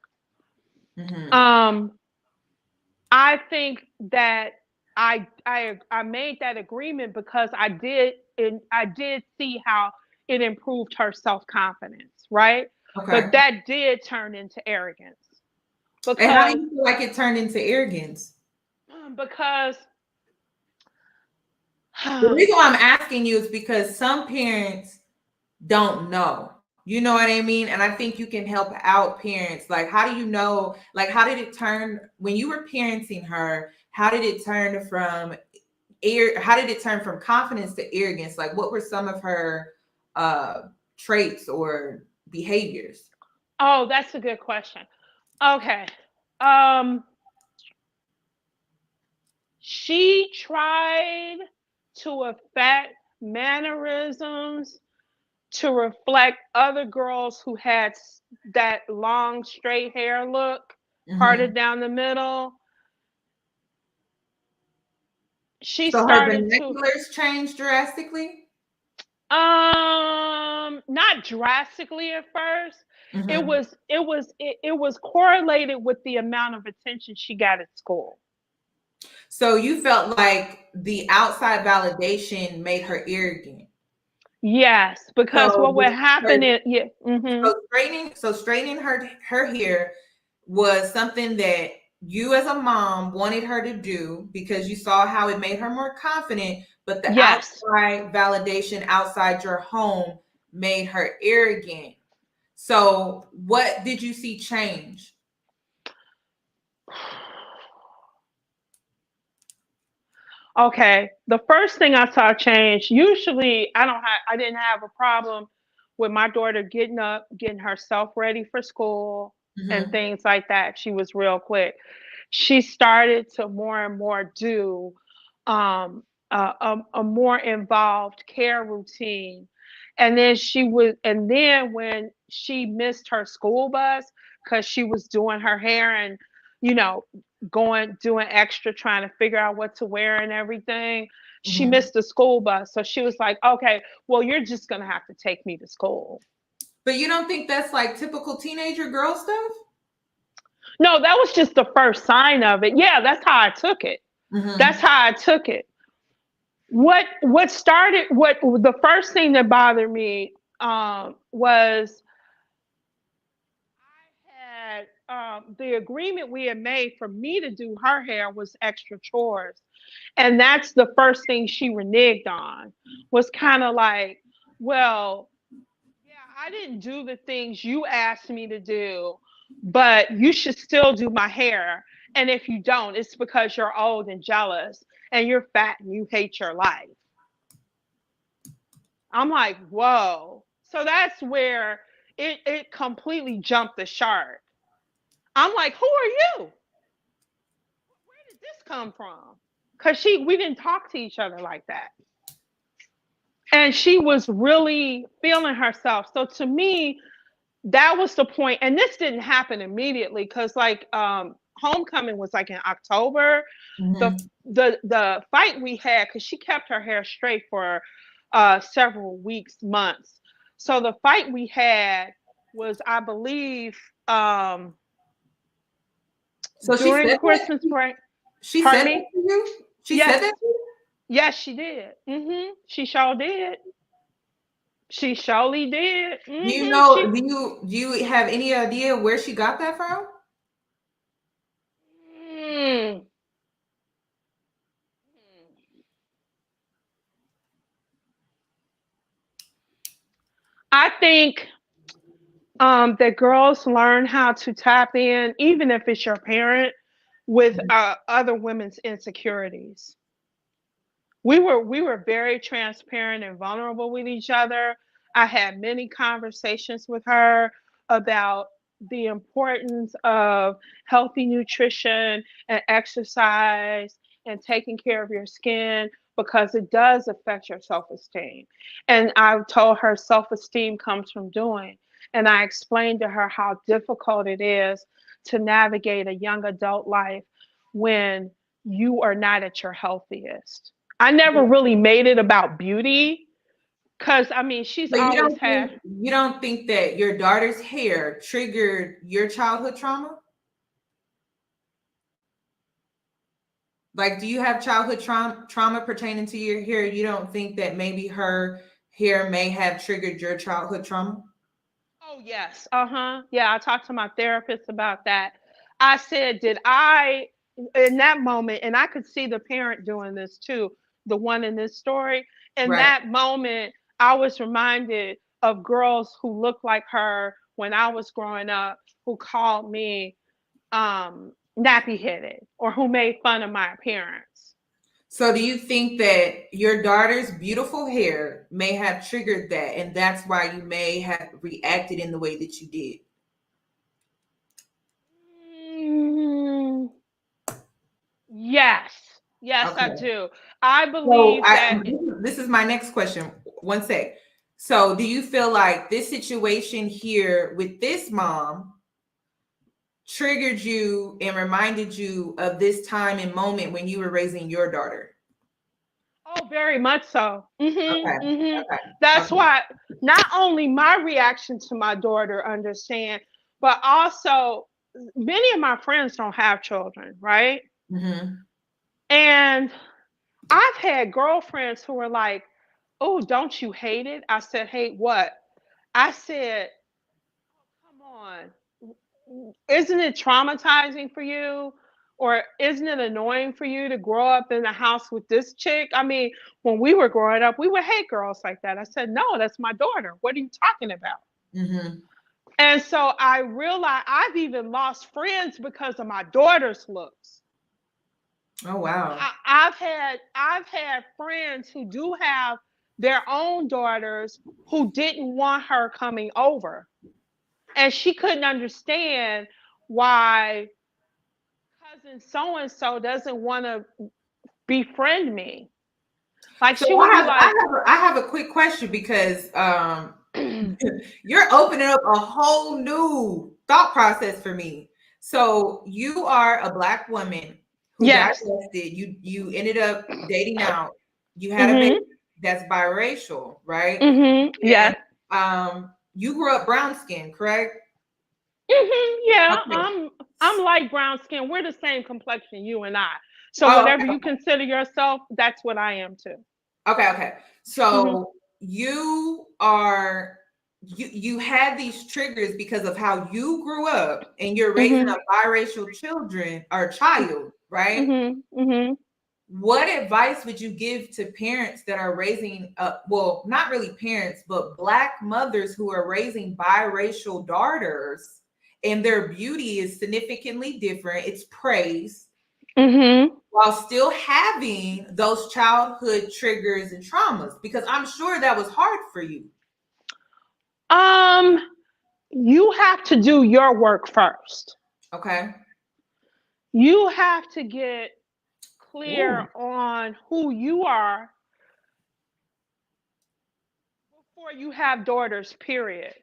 I think that I made that agreement because I did see how it improved her self-confidence, right? Okay. But that did turn into arrogance. And how do you feel like it turned into arrogance? Because the reason why I'm asking you is because some parents don't know. You know what I mean? And I think you can help out parents. Like, how do you know? Like, how did it turn when you were parenting her? How did it turn from confidence to arrogance? Like, what were some of her traits or behaviors? Oh, that's a good question. Okay. She tried to affect mannerisms to reflect other girls who had that long straight hair look, parted down the middle. She so started her vernaculars changed drastically? Not drastically at first. It was correlated with the amount of attention she got at school. So you felt like the outside validation made her arrogant. Yes, because what would happen is So straightening her hair was something that you as a mom wanted her to do because you saw how it made her more confident, but the outside validation outside your home made her arrogant. So what did you see change? Okay, the first thing I saw change. Usually, I didn't have a problem with my daughter getting up, getting herself ready for school, and things like that. She was real quick. She started to more and more do a more involved care routine, and then when she missed her school bus because she was doing her hair and doing extra, trying to figure out what to wear and everything. She missed the school bus. So she was like, okay, well, you're just going to have to take me to school. But you don't think that's like typical teenager girl stuff? No, that was just the first sign of it. Yeah, that's how I took it. That's how I took it. what started, what the first thing that bothered me was I had the agreement we had made for me to do her hair was extra chores. And that's the first thing she reneged on, was kind of like, well, yeah, I didn't do the things you asked me to do, but you should still do my hair. And if you don't, it's because you're old and jealous and you're fat and you hate your life. I'm like, whoa. So that's where it completely jumped the shark. I'm like, who are you? Where did this come from? Because we didn't talk to each other like that. And she was really feeling herself. So to me, that was the point. And this didn't happen immediately because like homecoming was like in October. The fight we had, because she kept her hair straight for several weeks, months. So the fight we had was, I believe, So during Christmas break. She said that to you? She said that to you? Yes, she did. She sure did. She surely did. Do you know? Do you have any idea where she got that from? I think that girls learn how to tap in, even if it's your parent, with other women's insecurities. We were very transparent and vulnerable with each other. I had many conversations with her about the importance of healthy nutrition and exercise and taking care of your skin, because it does affect your self-esteem. And I told her self-esteem comes from doing. And I explained to her how difficult it is to navigate a young adult life when you are not at your healthiest. I never really made it about beauty, because I mean, she's always had. You don't think that your daughter's hair triggered your childhood trauma? Like, do you have childhood trauma pertaining to your hair? You don't think that maybe her hair may have triggered your childhood trauma? Oh, yes. Yeah, I talked to my therapist about that. I said, did I, in that moment, and I could see the parent doing this too, the one in this story. In that moment, I was reminded of girls who looked like her when I was growing up, who called me nappy headed, or who made fun of my appearance. So do you think that your daughter's beautiful hair may have triggered that, and that's why you may have reacted in the way that you did? Yes. Yes, okay. I do. I believe that. This is my next question. One sec. So do you feel like this situation here with this mom triggered you and reminded you of this time and moment when you were raising your daughter? Oh, very much so. Okay. That's why not only my reaction to my daughter understand, but also many of my friends don't have children, right? And I've had girlfriends who were like, oh, don't you hate it? I said, hate what? I said, oh, come on. Isn't it traumatizing for you? Or isn't it annoying for you to grow up in a house with this chick? I mean, when we were growing up, we would hate girls like that. I said, no, that's my daughter. What are you talking about? And so I realized I've even lost friends because of my daughter's looks. Oh, wow. I've had friends who do have their own daughters who didn't want her coming over. And she couldn't understand why cousin so-and-so doesn't want to befriend me. Like, so she would be like, I have a quick question, because you're opening up a whole new thought process for me. So you are a Black woman who got arrested. You ended up dating out. You had a baby that's biracial, right? Yeah. You grew up brown skin, correct? Yeah. Okay. I'm light brown skin. We're the same complexion, you and I. So whatever you consider yourself, that's what I am too. Okay. So you had these triggers because of how you grew up, and you're raising a biracial child, right? What advice would you give to parents that are raising well, not really parents, but Black mothers who are raising biracial daughters, and their beauty is significantly different, it's praised, while still having those childhood triggers and traumas? Because I'm sure that was hard for you. You have to do your work first. Okay. You have to get clear on who you are before you have daughters, period.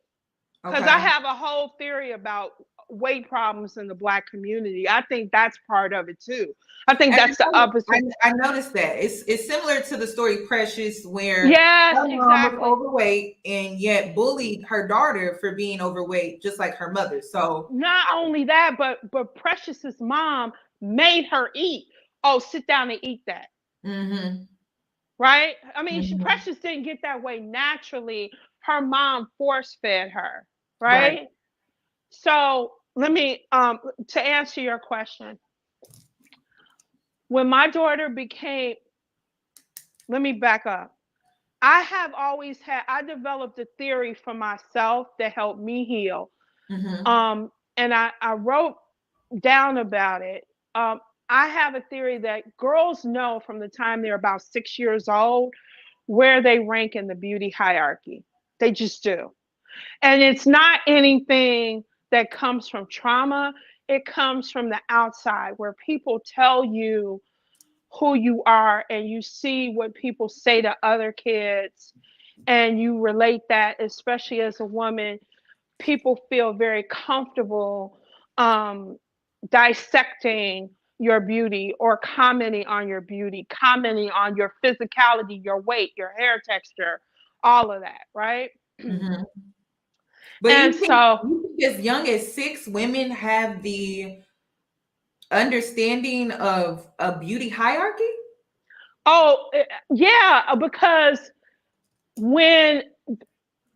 Because I have a whole theory about weight problems in the Black community. I think that's part of it too. I think that's the opposite. I noticed that it's similar to the story Precious, where yes, her mom was overweight and yet bullied her daughter for being overweight, just like her mother. So not only that, but Precious's mom made her eat. Oh, sit down and eat that. Right? I mean, Precious didn't get that way naturally. Her mom force fed her. Right? So let me to answer your question. When my daughter became, let me back up. I developed a theory for myself that helped me heal. And I wrote down about it. I have a theory that girls know from the time they're about 6 years old where they rank in the beauty hierarchy. They just do. And it's not anything that comes from trauma. It comes from the outside, where people tell you who you are and you see what people say to other kids and you relate that, especially as a woman. People feel very comfortable dissecting your beauty or commenting on your beauty, commenting on your physicality, your weight, your hair texture, all of that, right? But and you think as young as 6, women have the understanding of a beauty hierarchy? Oh, yeah, because when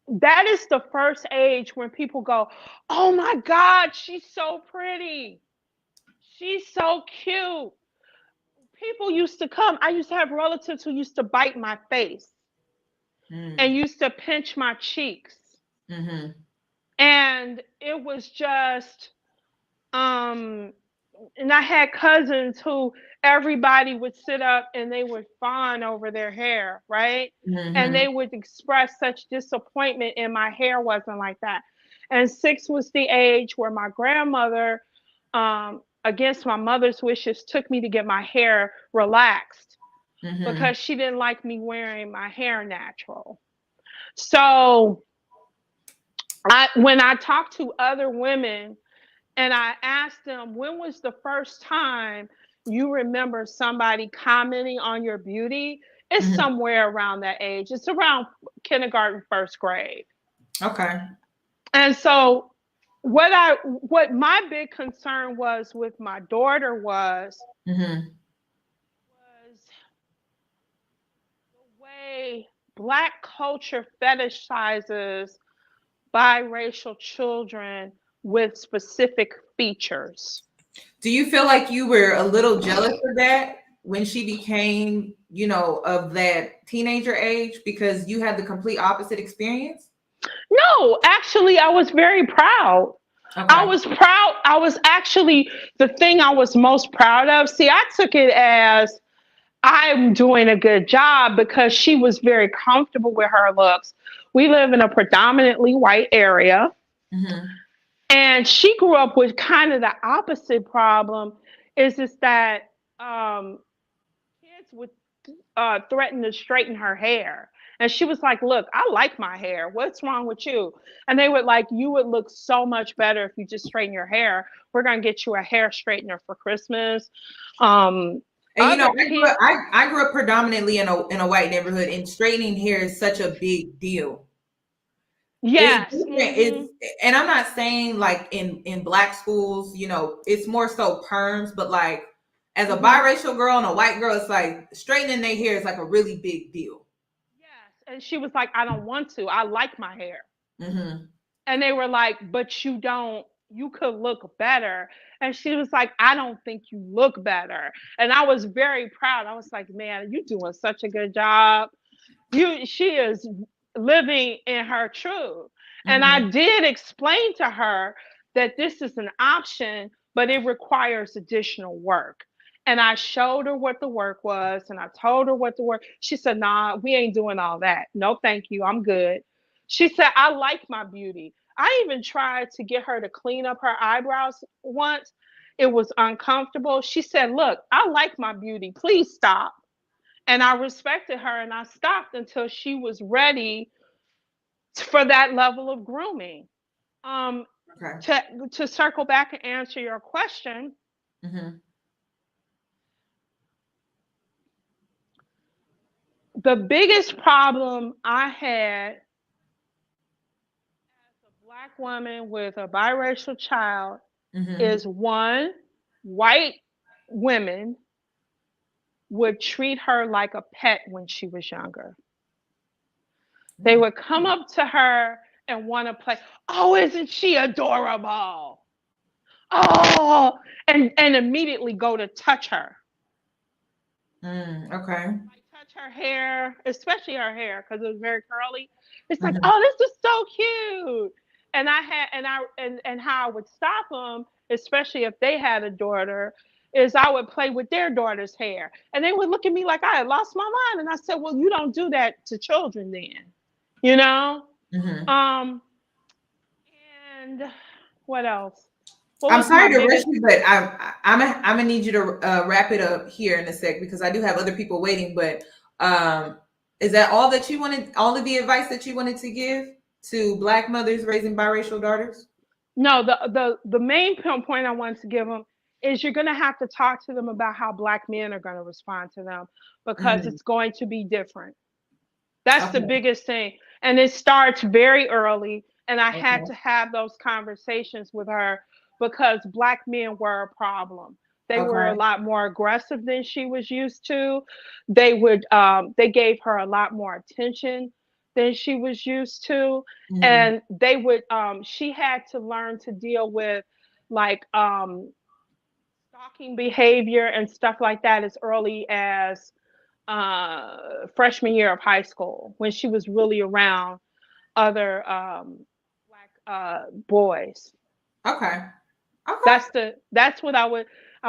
that is the first age when people go, oh my God, she's so pretty. She's so cute. People used to come. I used to have relatives who used to bite my face and used to pinch my cheeks. And it was just, and I had cousins who everybody would sit up and they would fawn over their hair, right? And they would express such disappointment, and my hair wasn't like that. And 6 was the age where my grandmother, against my mother's wishes, took me to get my hair relaxed because she didn't like me wearing my hair natural. So when I talk to other women and I ask them, when was the first time you remember somebody commenting on your beauty? It's somewhere around that age. It's around kindergarten, first grade. Okay. And so what my big concern was with my daughter was the way Black culture fetishizes biracial children with specific features. Do you feel like you were a little jealous of that when she became, of that teenager age, because you had the complete opposite experience? No, actually, I was very proud. Okay. I was proud. I was actually the thing I was most proud of. See, I took it as I'm doing a good job because she was very comfortable with her looks. We live in a predominantly white area. And she grew up with kind of the opposite problem, is that kids would threaten to straighten her hair. And she was like, look, I like my hair. What's wrong with you? And they would like, you would look so much better if you just straighten your hair. We're going to get you a hair straightener for Christmas. And I grew up predominantly in a white neighborhood, and straightening hair is such a big deal. Yes. And I'm not saying like in Black schools, it's more so perms, but like As a biracial girl and a white girl, it's like straightening their hair is like a really big deal. Yes. And she was like, I don't want to. I like my hair. And they were like, but you don't, you could look better. And she was like, I don't think you look better. And I was very proud. I was like, man, you're doing such a good job. She is living in her truth. And I did explain to her that this is an option, but it requires additional work. And I showed her what the work was, and I told her what the work. She said, nah, we ain't doing all that. No, thank you. I'm good. She said, I like my beauty. I even tried to get her to clean up her eyebrows once. It was uncomfortable. She said, look, I like my beauty. Please stop. And I respected her, and I stopped until she was ready for that level of grooming. To circle back and answer your question, the biggest problem I had as a Black woman with a biracial child is, one, white women would treat her like a pet when she was younger. They would come up to her and want to play. Oh, isn't she adorable? Oh, and immediately go to touch her. Okay. Like touch her hair, especially her hair, because it was very curly. It's like, oh, this is so cute. And how I would stop them, especially if they had a daughter, is I would play with their daughter's hair, and they would look at me like I had lost my mind. And I said, well, you don't do that to children, then, you know. And what else? I'm sorry to rush you, but I'm gonna need you to wrap it up here in a sec, because I do have other people waiting. But is that all that you wanted? All of the advice that you wanted to give to Black mothers raising biracial daughters? No, the main point I wanted to give them is you're going to have to talk to them about how Black men are going to respond to them, because it's going to be different. That's the biggest thing. And it starts very early. And I had to have those conversations with her, because Black men were a problem. They were a lot more aggressive than she was used to. They gave her a lot more attention than she was used to. And she had to learn to deal with, like, stalking behavior and stuff like that as early as freshman year of high school, when she was really around other Black boys. That's what I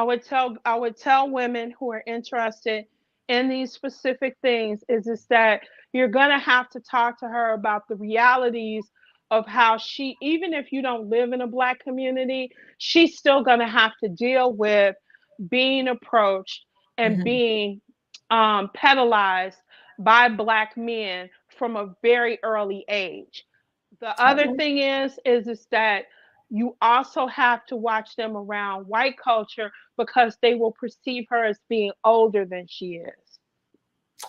would tell women who are interested in these specific things, is that you're gonna have to talk to her about the realities of how she, even if you don't live in a Black community, she's still gonna have to deal with being approached and being pedalized by Black men from a very early age. The other thing is that you also have to watch them around white culture, because they will perceive her as being older than she is.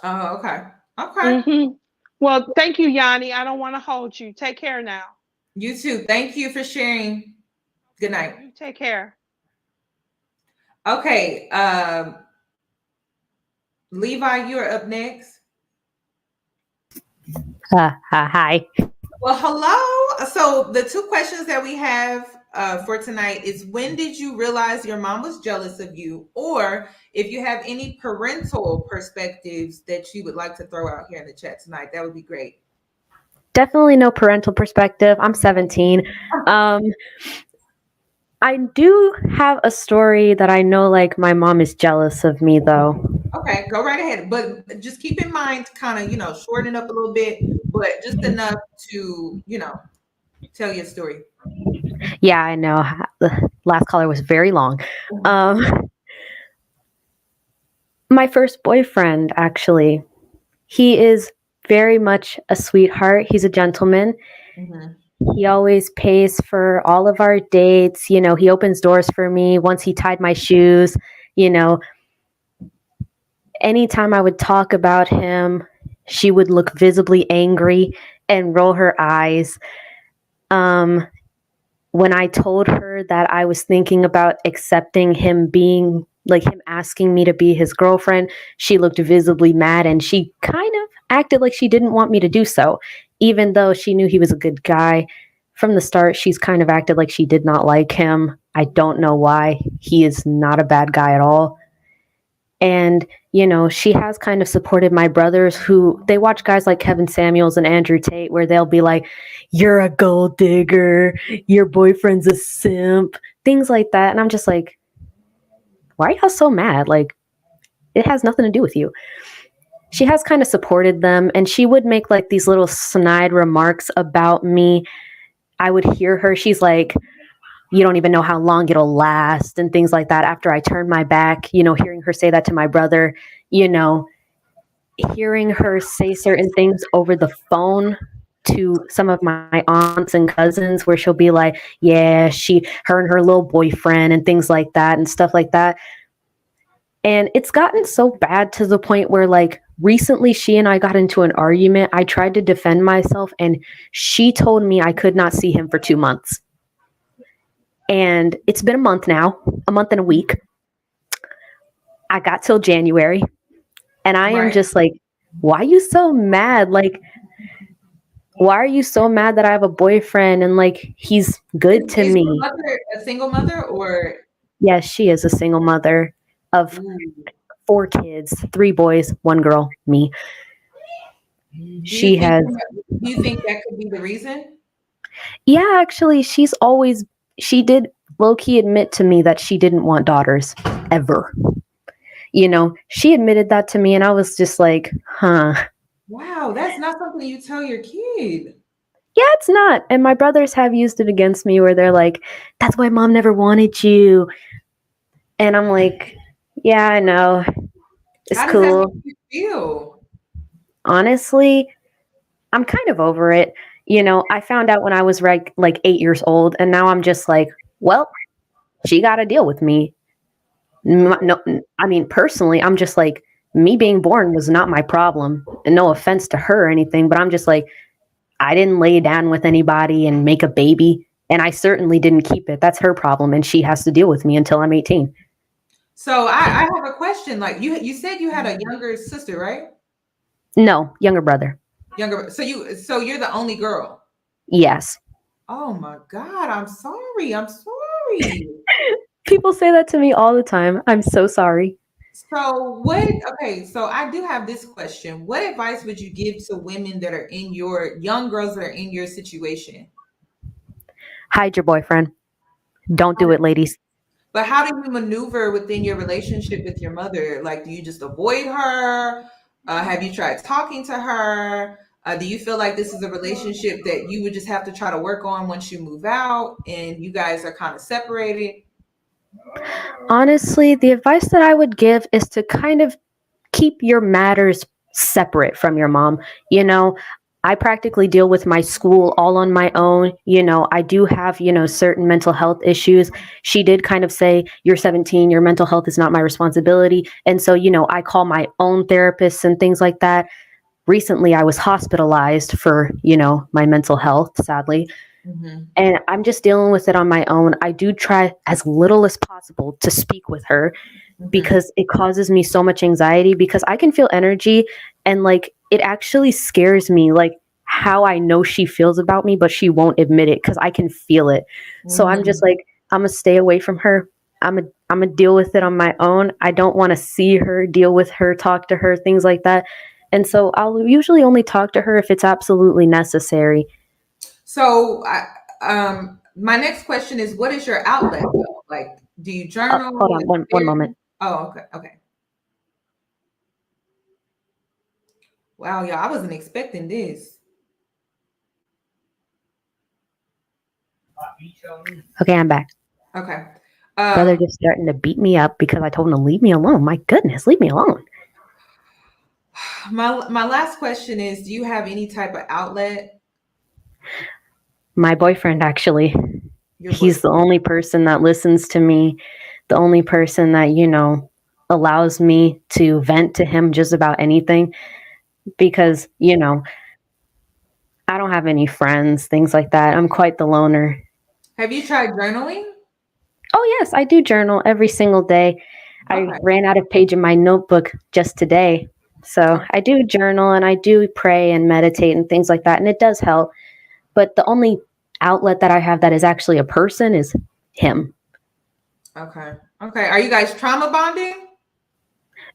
Oh, okay. Well, thank you, Yoni. I don't want to hold you. Take care now. You too. Thank you for sharing. Good night. You take care. Okay. Levi, you're up next. Hi. Well, hello. So the two questions that we have for tonight is, when did you realize your mom was jealous of you? Or if you have any parental perspectives that you would like to throw out here in the chat tonight, that would be great. Definitely no parental perspective. I'm 17. I do have a story that I know, like, my mom is jealous of me, though. Okay, go right ahead. But just keep in mind, kind of, shorten it up a little bit, but just enough to, tell your story. Yeah, I know. The last caller was very long. My first boyfriend, actually, he is very much a sweetheart. He's a gentleman. He always pays for all of our dates. He opens doors for me. Once he tied my shoes. Anytime I would talk about him, she would look visibly angry and roll her eyes. When I told her that I was thinking about accepting him being like him asking me to be his girlfriend, she looked visibly mad and she kind of acted like she didn't want me to do so, even though she knew he was a good guy. From the start, she's kind of acted like she did not like him. I don't know why. He is not a bad guy at all. And, you know, she has kind of supported my brothers who they watch guys like Kevin Samuels and Andrew Tate, where they'll be like, you're a gold digger, your boyfriend's a simp, things like that. And I'm just like, why are y'all so mad? Like, it has nothing to do with you. She has kind of supported them, and she would make like these little snide remarks about me. I would hear her. She's like, you don't even know how long it'll last, and things like that. After I turn my back, you know, hearing her say that to my brother, you know, hearing her say certain things over the phone to some of my aunts and cousins, where she'll be like, yeah, her and her little boyfriend and things like that and stuff like that. And it's gotten so bad to the point where, like, recently she and I got into an argument. I tried to defend myself, and she told me I could not see him for 2 months. And it's been a month now, a month and a week. I got till January, and I am just like, why are you so mad? Like, why are you so mad that I have a boyfriend and like he's good to me? Your mother a single mother, or? Yes, she is a single mother of 4 kids, 3 boys, 1 girl, me. Do you think that could be the reason? Yeah, actually, she did low-key admit to me that she didn't want daughters ever. You know, she admitted that to me, and I was just like, huh. Wow, that's not something you tell your kid. Yeah, it's not. And my brothers have used it against me, where they're like, that's why mom never wanted you. And I'm like, yeah, I know. It's How does cool. that make you feel? Honestly, I'm kind of over it. You know, I found out when I was like 8 years old, and now I'm just like, well, she got to deal with me. No, I mean, personally, I'm just like, me being born was not my problem. And no offense to her or anything, but I'm just like, I didn't lay down with anybody and make a baby, and I certainly didn't keep it. That's her problem, and she has to deal with me until I'm 18. So I have a question. Like you said you had a younger sister, right? No, younger brother. Younger. So you're the only girl. Yes. Oh my God, I'm sorry. I'm sorry. People say that to me all the time. I'm so sorry. So so I do have this question. What advice would you give to women that are in your young girls that are in your situation? Hide your boyfriend. Don't do it, ladies. But how do you maneuver within your relationship with your mother? Like, do you just avoid her? Have you tried talking to her? Do you feel like this is a relationship that you would just have to try to work on once you move out and you guys are kind of separated? Honestly, the advice that I would give is to kind of keep your matters separate from your mom. You know, I practically deal with my school all on my own. You know, I do have, you know, certain mental health issues. She did kind of say, you're 17, your mental health is not my responsibility. And so, you know, I call my own therapists and things like that. Recently, I was hospitalized for, you know, my mental health, sadly. Mm-hmm. And I'm just dealing with it on my own. I do try as little as possible to speak with her, because it causes me so much anxiety, because I can feel energy, and like it actually scares me, like how I know she feels about me, but she won't admit it because I can feel it. So I'm just like, I'm gonna stay away from her. I'm gonna deal with it on my own. I don't want to see her, deal with her, talk to her, things like that. And so I'll usually only talk to her if it's absolutely necessary. So my next question is, what is your outlet though? Like, do you journal? Hold on one moment. Oh, okay. Wow, y'all, I wasn't expecting this. Okay, I'm back. Okay. Brother just starting to beat me up because I told him to leave me alone. My goodness, leave me alone. My last question is, do you have any type of outlet? My boyfriend, actually. He's the only person that listens to me, the only person that, you know, allows me to vent to him just about anything, because, you know, I don't have any friends, things like that. I'm quite the loner. Have you tried journaling? Oh, yes, I do journal every single day. I ran out of page in my notebook just today. So I do journal and I do pray and meditate and things like that. And it does help. But the only outlet that I have that is actually a person is him. Okay. Are you guys trauma bonding?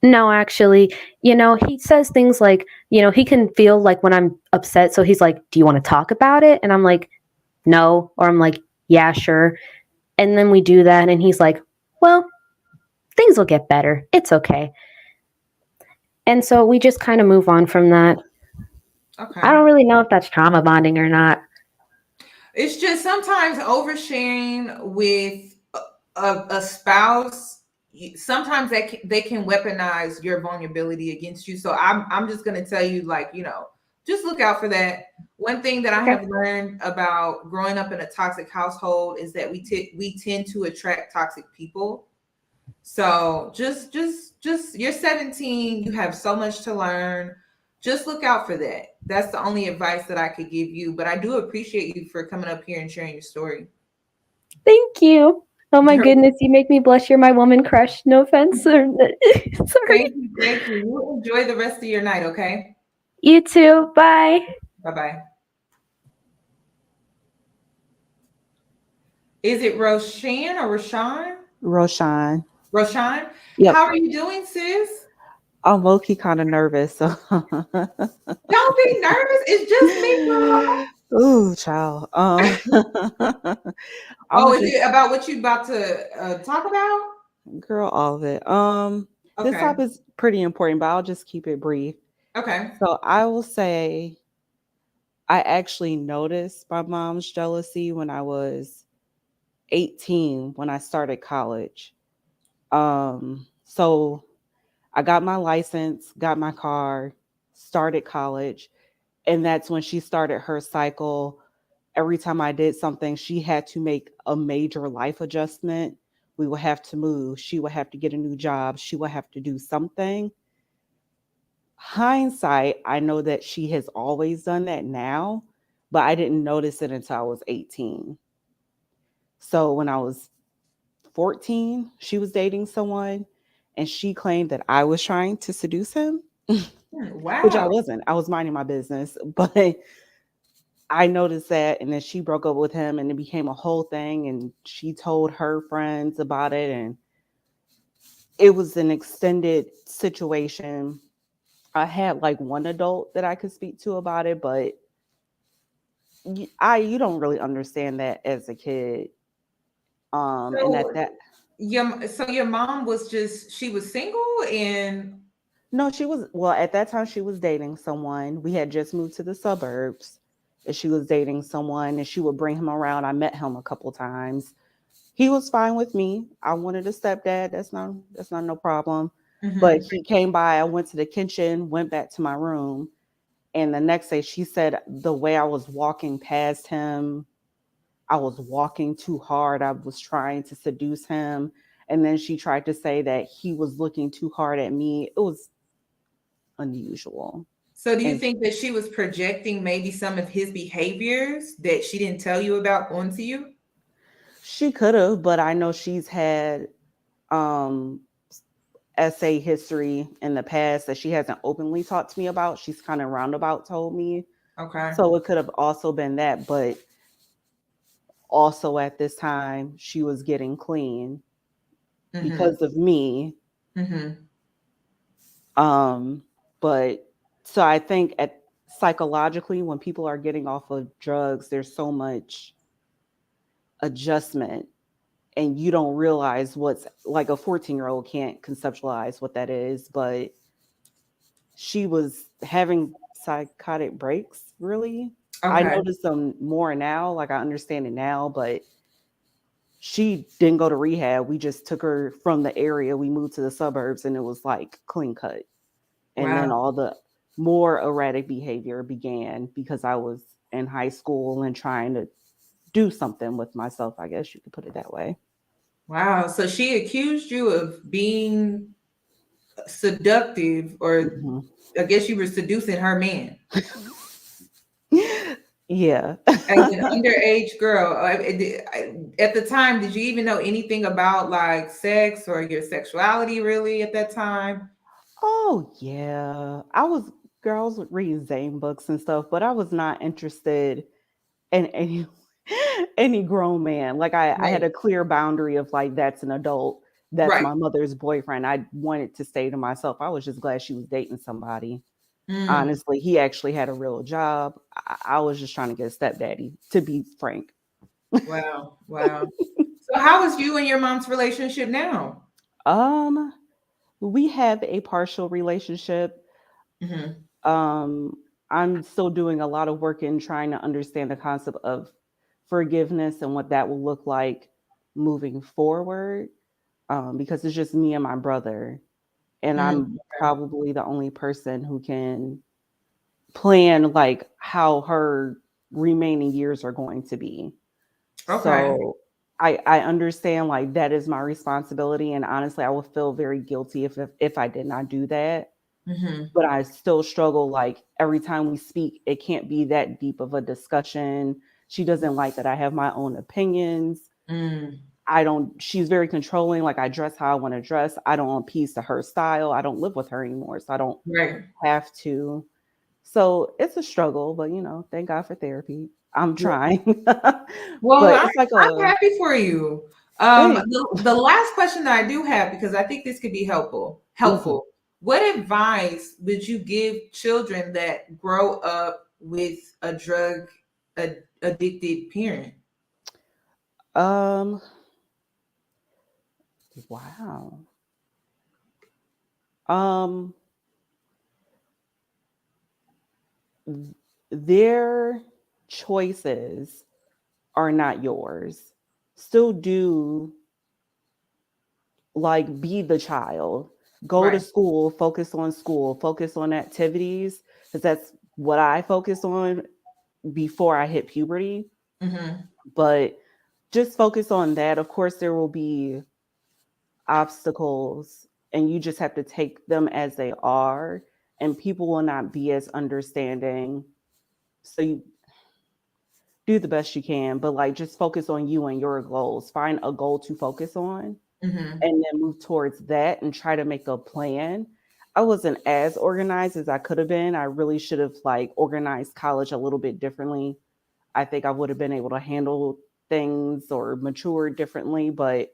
No, actually, he says things like, he can feel like when I'm upset. So he's like, do you want to talk about it? And I'm like, no. Or I'm like, yeah, sure. And then we do that. And he's like, well, things will get better. It's okay. And so we just kind of move on from that. Okay. I don't really know if that's trauma bonding or not. It's just sometimes oversharing with a spouse. Sometimes they can weaponize your vulnerability against you. So I'm just gonna tell you, like, just look out for that. One thing that I have learned about growing up in a toxic household is that we tend to attract toxic people. So just you're 17, you have so much to learn. Just look out for that. That's the only advice that I could give you. But I do appreciate you for coming up here and sharing your story. Thank you. Oh my goodness, you make me blush. You're my woman crush. No offense. Sorry. Thank you. You enjoy the rest of your night, okay? You too. Bye. Bye-bye. Is it Roshan or Roshan? Roshan. Roshan? Yep. How are you doing, sis? I'm low-key kind of nervous. So. Don't be nervous. It's just me, girl. Ooh, child. Is it about what you about to talk about? Girl, all of it. Okay. This topic is pretty important, but I'll just keep it brief. Okay. So I will say I actually noticed my mom's jealousy when I was 18, when I started college. So I got my license, got my car, started college, and that's when she started her cycle. Every time I did something, she had to make a major life adjustment. We would have to move. She would have to get a new job. She would have to do something. Hindsight, I know that she has always done that now, but I didn't notice it until I was 18. So when I was 14, she was dating someone and she claimed that I was trying to seduce him. Wow. Which I wasn't. I was minding my business, but I noticed that, and then she broke up with him and it became a whole thing, and she told her friends about it, and it was an extended situation. I had like one adult that I could speak to about it, but you don't really understand that as a kid. And that your mom was she was single and no, she was, well, at that time she was dating someone. We had just moved to the suburbs and she was dating someone and she would bring him around. I met him a couple times. He was fine with me. I wanted a stepdad. That's not no problem. Mm-hmm. But he came by, I went to the kitchen, went back to my room. And the next day she said the way I was walking past him, I was walking too hard. I was trying to seduce him. And then she tried to say that he was looking too hard at me. It was unusual. So do you think that she was projecting maybe some of his behaviors that she didn't tell you about onto you? She could have, but I know she's had essay history in the past that she hasn't openly talked to me about. She's kind of roundabout told me. Okay. So it could have also been that, but also at this time she was getting clean because of me. Mm-hmm. But so I think psychologically, when people are getting off of drugs, there's so much adjustment and you don't realize what's like a 14-year-old can't conceptualize what that is, but she was having psychotic breaks, really. Okay. I notice them more now, like I understand it now, but she didn't go to rehab. We just took her from the area. We moved to the suburbs and it was like clean cut. And then all the more erratic behavior began because I was in high school and trying to do something with myself, I guess you could put it that way. Wow. So she accused you of being seductive, or I guess you were seducing her man. Yeah. As an underage girl, at the time, did you even know anything about like sex or your sexuality really at that time? Oh yeah. I was girls would read Zane books and stuff, but I was not interested in any any grown man. Like I had Right. a clear boundary of like that's an adult. That's Right. my mother's boyfriend. I wanted to stay to myself. I was just glad she was dating somebody. Mm, Honestly, he actually had a real job. I was just trying to get a stepdaddy, to be frank. wow. Wow. So how is you and your mom's relationship now? Um, we have a partial relationship. Hmm. Um, I'm still doing a lot of work in trying to understand the concept of forgiveness and what that will look like moving forward. Because it's just me and my brother, and I'm probably the only person who can plan like how her remaining years are going to be. Okay. So I understand like that is my responsibility, and honestly, I would feel very guilty if I did not do that. Hmm. But I still struggle. Like every time we speak, it can't be that deep of a discussion. She doesn't like that I have my own opinions. Mm, I don't. She's very controlling. Like I dress how I want to dress. I don't appease to her style. I don't live with her anymore, so I don't right. have to. So it's a struggle, but thank God for therapy. I'm trying. Well, But it's like I'm a happy for you. thing. The last question that I do have, because I think this could be helpful. Mhm. Helpful. What advice would you give children that grow up with a addicted parent? Um, wow. Um, their choices are not yours. Still do like be the child. Go to Right. school, focus on activities, because that's what I focus on before I hit puberty. Hmm. But just focus on that. Of course, there will be obstacles, and you just have to take them as they are, and people will not be as understanding. So you do the best you can, but like just focus on you and your goals. Find a goal to focus on Hmm. and then move towards that and try to make a plan. I wasn't as organized as I could have been. I really should have like organized college a little bit differently. I think I would have been able to handle things or mature differently, but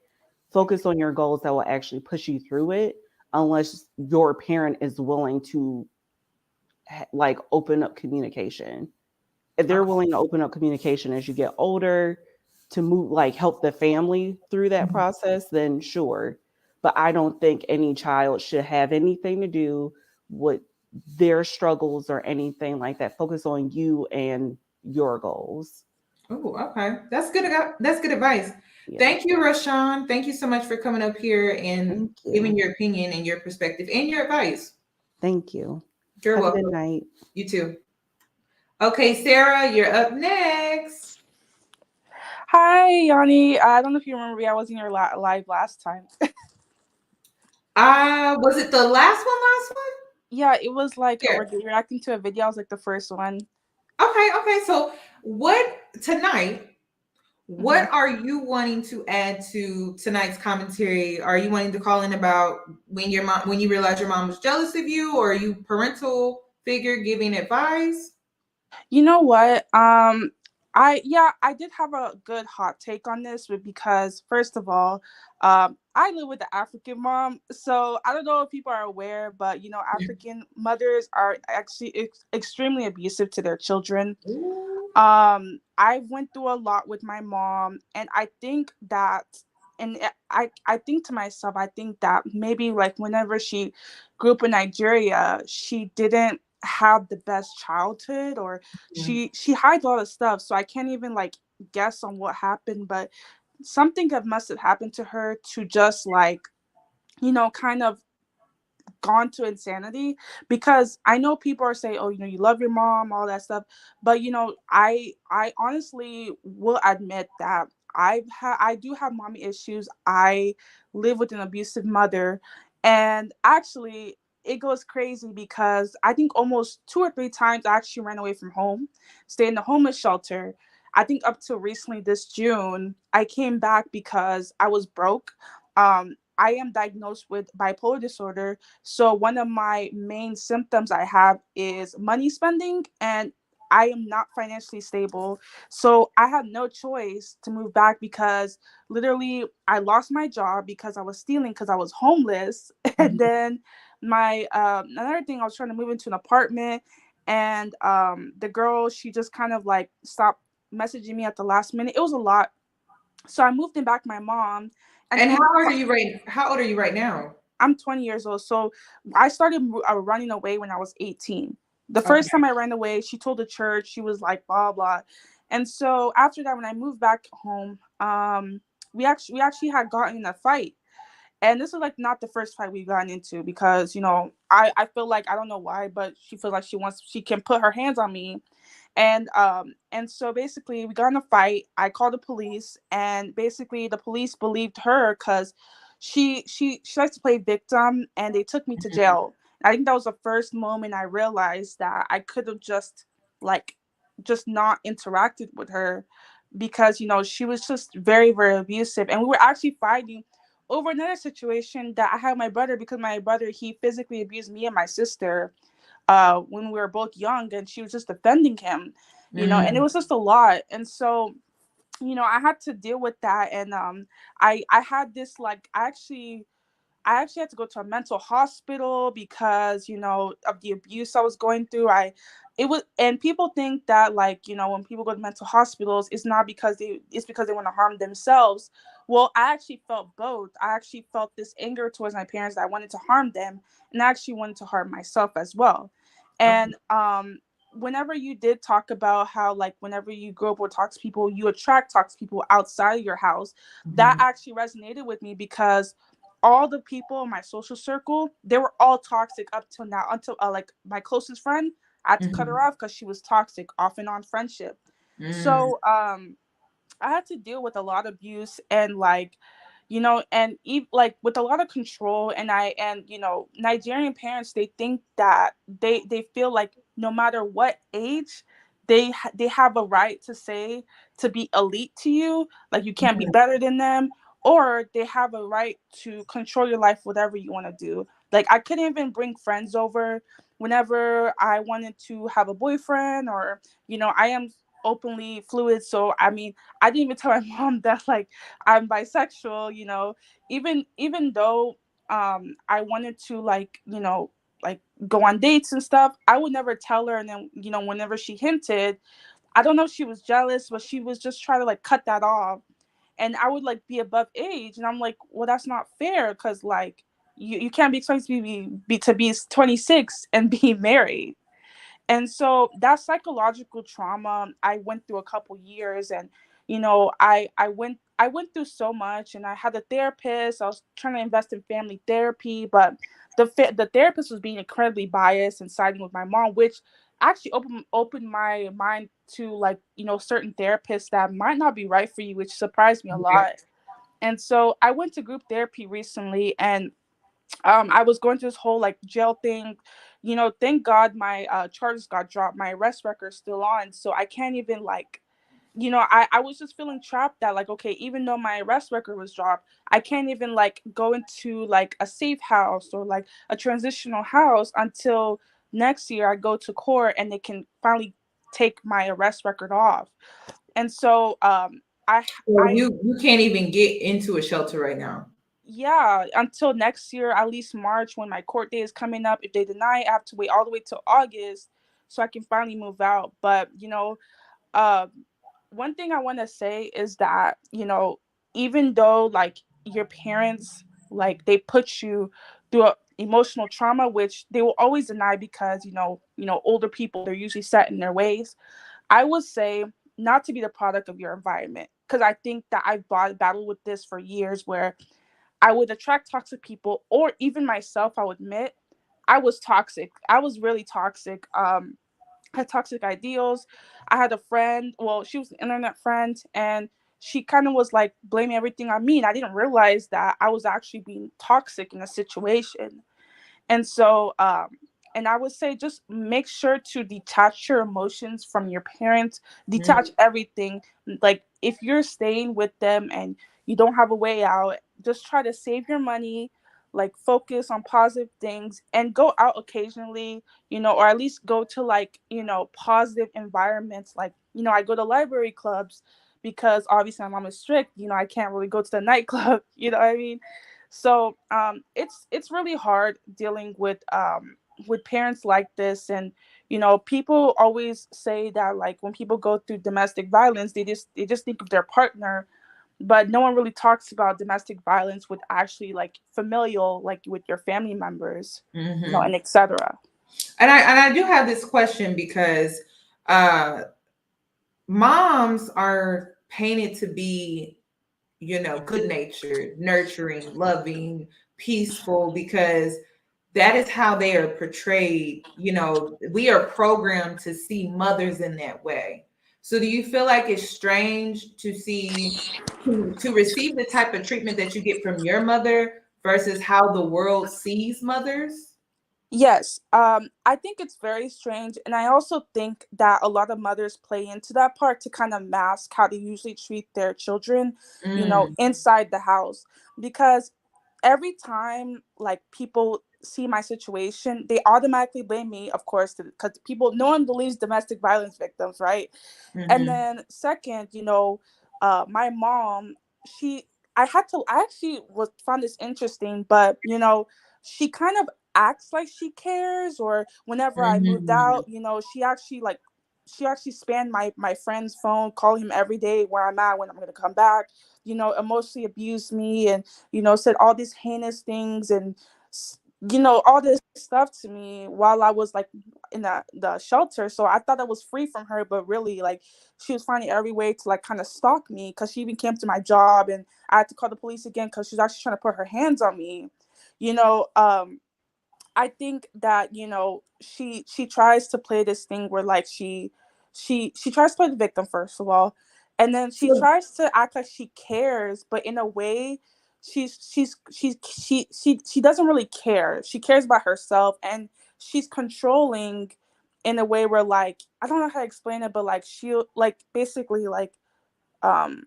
focus on your goals that will actually push you through it unless your parent is willing to like open up communication. If they're willing to open up communication as you get older to move like help the family through that Okay. process, then sure. But I don't think any child should have anything to do with their struggles or anything like that. Focus on you and your goals. Oh, okay. That's good. That's good advice. Yeah. Thank you, Roshan. Thank you so much for coming up here and Thank giving you. your opinion and your perspective and your advice. Thank you. You're Have a good welcome. night. You too. Okay, Sarah, you're up next. Hi, Yoni. I don't know if you remember me. I was in your live last time. Was it the last one? Last one? Yeah, it was like Yeah. reacting to a video. I was like the first one. Okay. Okay. So, what tonight? Hmm. What are you wanting to add to tonight's commentary? Are you wanting to call in about when you realized your mom was jealous of you, or are you parental figure giving advice? You know what? I did have a good hot take on this, but because first of all, I live with an African mom, so I don't know if people are aware, but African mothers are actually extremely abusive to their children. I went through a lot with my mom, and I think that and I think to myself, I think that maybe like whenever she grew up in Nigeria, she didn't have the best childhood, or she hides a lot of stuff, so I can't even like guess on what happened, but something must have happened to her to just like kind of gone to insanity. Because I know people are saying, oh, you love your mom, all that stuff, but I honestly will admit that I do have mommy issues. I live with an abusive mother, and actually it goes crazy because I think almost 2 or 3 times I actually ran away from home, stayed in the homeless shelter. I think up till recently this June, I came back because I was broke. I am diagnosed with bipolar disorder. So one of my main symptoms I have is money spending, and I am not financially stable. So I had no choice to move back because literally I lost my job because I was stealing because I was homeless. And then my another thing, I was trying to move into an apartment, and the girl, she just kind of like stopped messaging me at the last minute. It was a lot. So I moved in back with my mom. And how old are you right now? I'm 20 years old. So I started running away when I was 18. The first time I ran away, she told the church, she was like, blah, blah. And so after that, when I moved back home, we actually had gotten in a fight. And this is like not the first fight we've gotten into because, I feel like, I don't know why, but she feels like she can put her hands on me. And so basically we got in a fight. I called the police, and basically the police believed her because she likes to play victim, and they took me to jail. I think that was the first moment I realized that I could have just not interacted with her because she was just very, very abusive, and we were actually fighting over another situation that I had my brother, because my brother, he physically abused me and my sister when we were both young, and she was just defending him, and it was just a lot. And so, I had to deal with that. And I had this, like, I actually had to go to a mental hospital because, of the abuse I was going through. And people think that, like, when people go to mental hospitals, it's because they want to harm themselves. Well, I actually felt both. I actually felt this anger towards my parents that I wanted to harm them, and I actually wanted to harm myself as well. And whenever you did talk about how, like, whenever you grow up with toxic people, you attract toxic people outside of your house, that actually resonated with me because all the people in my social circle, they were all toxic up till now, until like my closest friend, I had to cut her off because she was toxic, off and on friendship. So I had to deal with a lot of abuse, and like, like with a lot of control. And Nigerian parents, they think that they feel like no matter what age, they have a right to say, to be elite to you, like you can't be better than them, or they have a right to control your life, whatever you want to do. Like, I couldn't even bring friends over whenever I wanted to have a boyfriend, or I am openly fluid. So I mean, I didn't even tell my mom that, like, I'm bisexual, even though I wanted to, like go on dates and stuff. I would never tell her. And then, whenever she hinted, I don't know if she was jealous, but she was just trying to, like, cut that off. And I would, like, be above age, and I'm like, well, that's not fair, because, like, you can't be expected to be 26 and be married. And so that psychological trauma, I went through a couple years. And I went through so much, and I had a therapist. I was trying to invest in family therapy, but the therapist was being incredibly biased and siding with my mom, which actually opened my mind to, like, certain therapists that might not be right for you, which surprised me a lot. And so I went to group therapy recently, and I was going through this whole, like, jail thing. Thank God my charges got dropped. My arrest record's still on, so I can't even, like, I was just feeling trapped that, like, okay, even though my arrest record was dropped, I can't even, like, go into, like, a safe house or, like, a transitional house until next year I go to court and they can finally take my arrest record off. And so So I you can't even get into a shelter right now. yeah, until next year, at least March, when my court day is coming up. If they deny it, I have to wait all the way till August so I can finally move out. But uh, one thing I want to say is that, even though, like, your parents, like, they put you through emotional trauma, which they will always deny because older people, they're usually set in their ways. I would say not to be the product of your environment, because I think that I've battled with this for years, where I would attract toxic people, or even myself, I'll admit, I was toxic. I was really toxic. I had toxic ideals. I had a friend, well, she was an internet friend, and she kind of was, like, blaming everything on me. And I didn't realize that I was actually being toxic in a situation. And so and I would say just make sure to detach your emotions from your parents, detach everything. Like if you're staying with them and you don't have a way out, just try to save your money, like focus on positive things and go out occasionally, or at least go to like, positive environments. Like, I go to library clubs because obviously my mom is strict, I can't really go to the nightclub, you know what I mean? So it's really hard dealing with parents like this. And people always say that like when people go through domestic violence, they just think of their partner, but no one really talks about domestic violence with actually like familial, like with your family members, and etc. And I do have this question because moms are painted to be, good natured, nurturing, loving, peaceful, because that is how they are portrayed. We are programmed to see mothers in that way. So do you feel like it's strange to receive the type of treatment that you get from your mother versus how the world sees mothers? Yes, I think it's very strange, and I also think that a lot of mothers play into that part to kind of mask how they usually treat their children, inside the house. Because every time like people see my situation, they automatically blame me, of course, because no one believes domestic violence victims, right? And then second, my mom, she, I actually found this interesting, but she kind of acts like she cares. Or whenever I moved out, she actually spanned my friend's phone, call him every day where I'm at, when I'm gonna come back, emotionally abused me, and said all these heinous things, and all this stuff to me while I was like in the shelter. So I thought I was free from her, but really like she was finding every way to like kind of stalk me, because she even came to my job and I had to call the police again because she was actually trying to put her hands on me. you know um I think that she tries to play this thing where like she tries to play the victim, first of all, and then she tries to act like she cares, but in a way she doesn't really care. She cares about herself, and she's controlling in a way where like I don't know how to explain it, but like she'll like basically um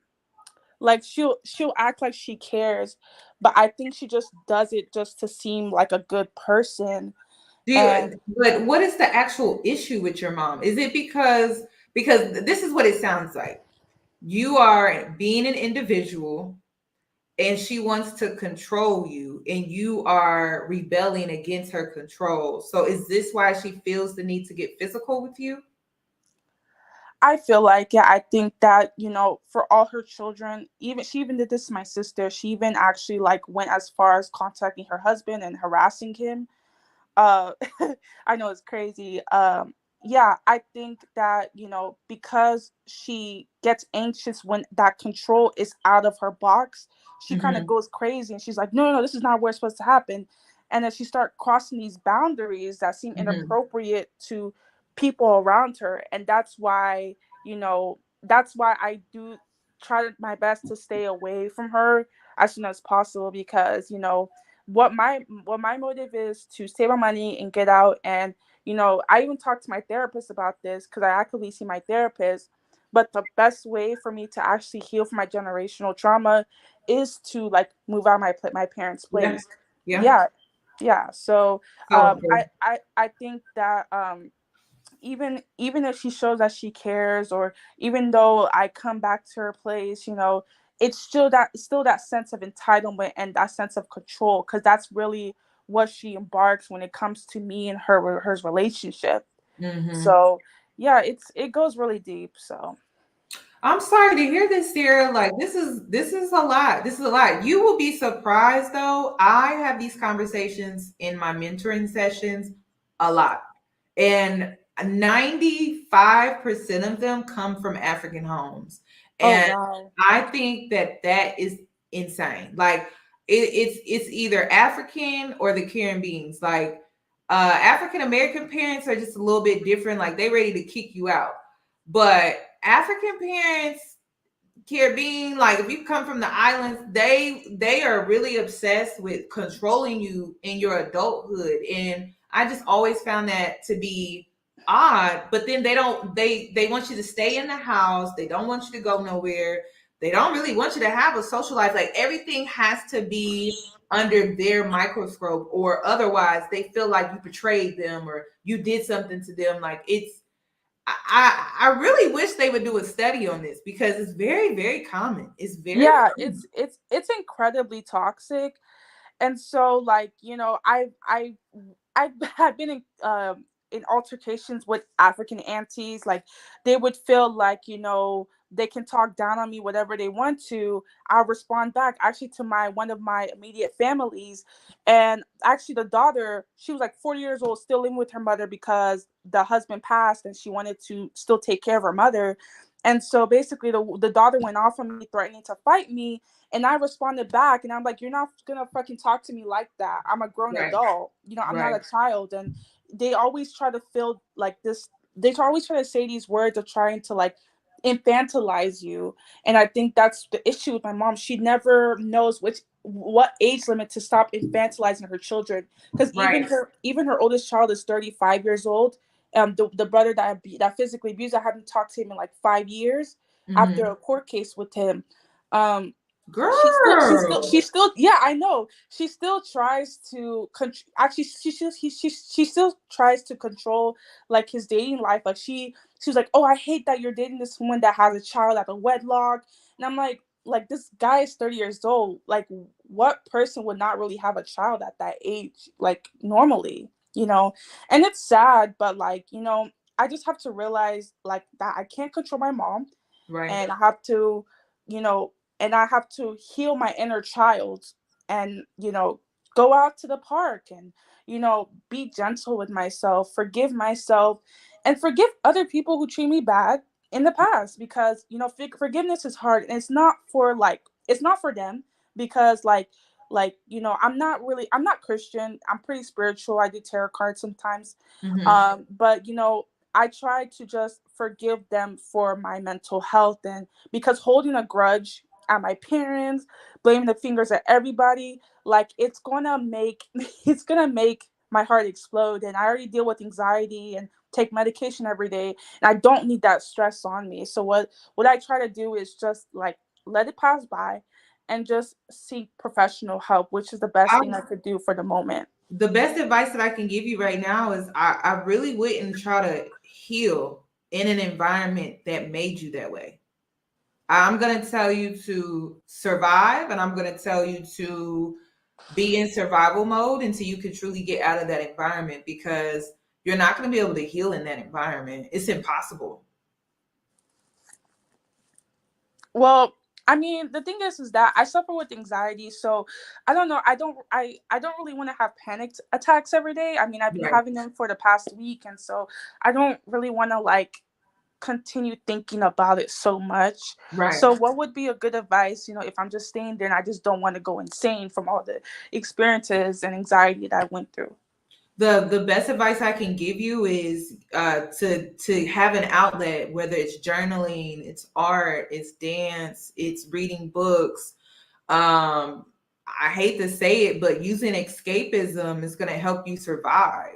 like she'll act like she cares, but I think she just does it just to seem like a good person. And But what is the actual issue with your mom? Is it because this is what it sounds like. You are being an individual and she wants to control you, and you are rebelling against her control. So is this why she feels the need to get physical with you? I feel like, yeah, I think that, for all her children, even she even did this to my sister. She even actually like went as far as contacting her husband and harassing him. uh I know it's crazy. Yeah, I think that because she gets anxious when that control is out of her box, she kind of goes crazy, and she's like, no, no, no, this is not where it's supposed to happen. And then she start crossing these boundaries that seem inappropriate to people around her. And that's why I do try my best to stay away from her as soon as possible, because what my motive is to save my money and get out. And I even talked to my therapist about this, because I actively see my therapist. But the best way for me to actually heal from my generational trauma is to like move out of my parents' Yeah. place. Yeah. Yeah. So So I think that even if she shows that she cares, or even though I come back to her place, it's still that sense of entitlement and that sense of control, because that's really what she embarks when it comes to me and her relationship. So yeah, it goes really deep. So I'm sorry to hear this, Sarah. Like this is a lot. This is a lot. You will be surprised though. I have these conversations in my mentoring sessions a lot. And 95% of them come from African homes. oh And wow. I think that is insane. Like it's either African or the Caribbeans. Like African American parents are just a little bit different. Like they ready to kick you out. But African parents Caribbean, like if you come from the islands, they are really obsessed with controlling you in your adulthood, and I just always found that to be odd. But then they want you to stay in the house. They don't want you to go nowhere. They don't really want you to have a social life. Like everything has to be under their microscope, or otherwise they feel like you betrayed them or you did something to them. Like I really wish they would do a study on this because it's very, very common. It's very Yeah, common. it's incredibly toxic. And so, like, you know, I've had been in altercations with African aunties. Like, they would feel like, you know, they can talk down on me whatever they want to. I'll respond back actually to my one of my immediate families. And actually the daughter, she was like 40 years old, still living with her mother because the husband passed and she wanted to still take care of her mother. And so basically the daughter went off on me, threatening to fight me. And I responded back, and I'm like, "You're not gonna fucking talk to me like that. I'm a grown Right. adult. You know, I'm not Right. a child." And they always try to feel like this. They always try to say these words of trying to like infantilize you. And I think that's the issue with my mom. She never knows what age limit to stop infantilizing her children. Because Right. even her oldest child is 35 years old. The brother that physically abused, I haven't talked to him in like 5 years after Mm-hmm. a court case with him. Um, Girl. she still yeah, I know, she still tries to actually she still tries to control like his dating life. Like she was like, "Oh, I hate that you're dating this woman that has a child at a wedlock." And I'm like this guy is 30 years old. Like, what person would not really have a child at that age, like, normally, you know? And it's sad, but like, you know, I just have to realize like that I can't control my mom, Right. and I have to, you know, and I have to heal my inner child, and, you know, go out to the park and, you know, be gentle with myself, forgive myself, and forgive other people who treat me bad in the past, because, you know, forgiveness is hard, and it's not for them, because you know, I'm not Christian. I'm pretty spiritual. I do tarot cards sometimes. Mm-hmm. But you know, I try to just forgive them for my mental health, and because holding a grudge at my parents, blaming the fingers at everybody, like, it's gonna make it's gonna make my heart explode. And I already deal with anxiety and take medication every day, and I don't need that stress on me. So what I try to do is just like let it pass by and just seek professional help, which is the best I, thing I could do for the moment. the best advice that I can give you right now is I really wouldn't try to heal in an environment that made you that way. I'm going to tell you to survive, and I'm going to tell you to be in survival mode until you can truly get out of that environment, because you're not going to be able to heal in that environment. It's impossible. Well, I mean, the thing is that I suffer with anxiety, so I don't know. I don't really want to have panic attacks every day. I mean, I've been Right. having them for the past week, and so I don't really want to like continue thinking about it so much. Right. So what would be a good advice, you know, if I'm just staying there and I just don't want to go insane from all the experiences and anxiety that I went through? The best advice I can give you is to have an outlet, whether it's journaling, it's art, it's dance, it's reading books. I hate to say it, but using escapism is going to help you survive.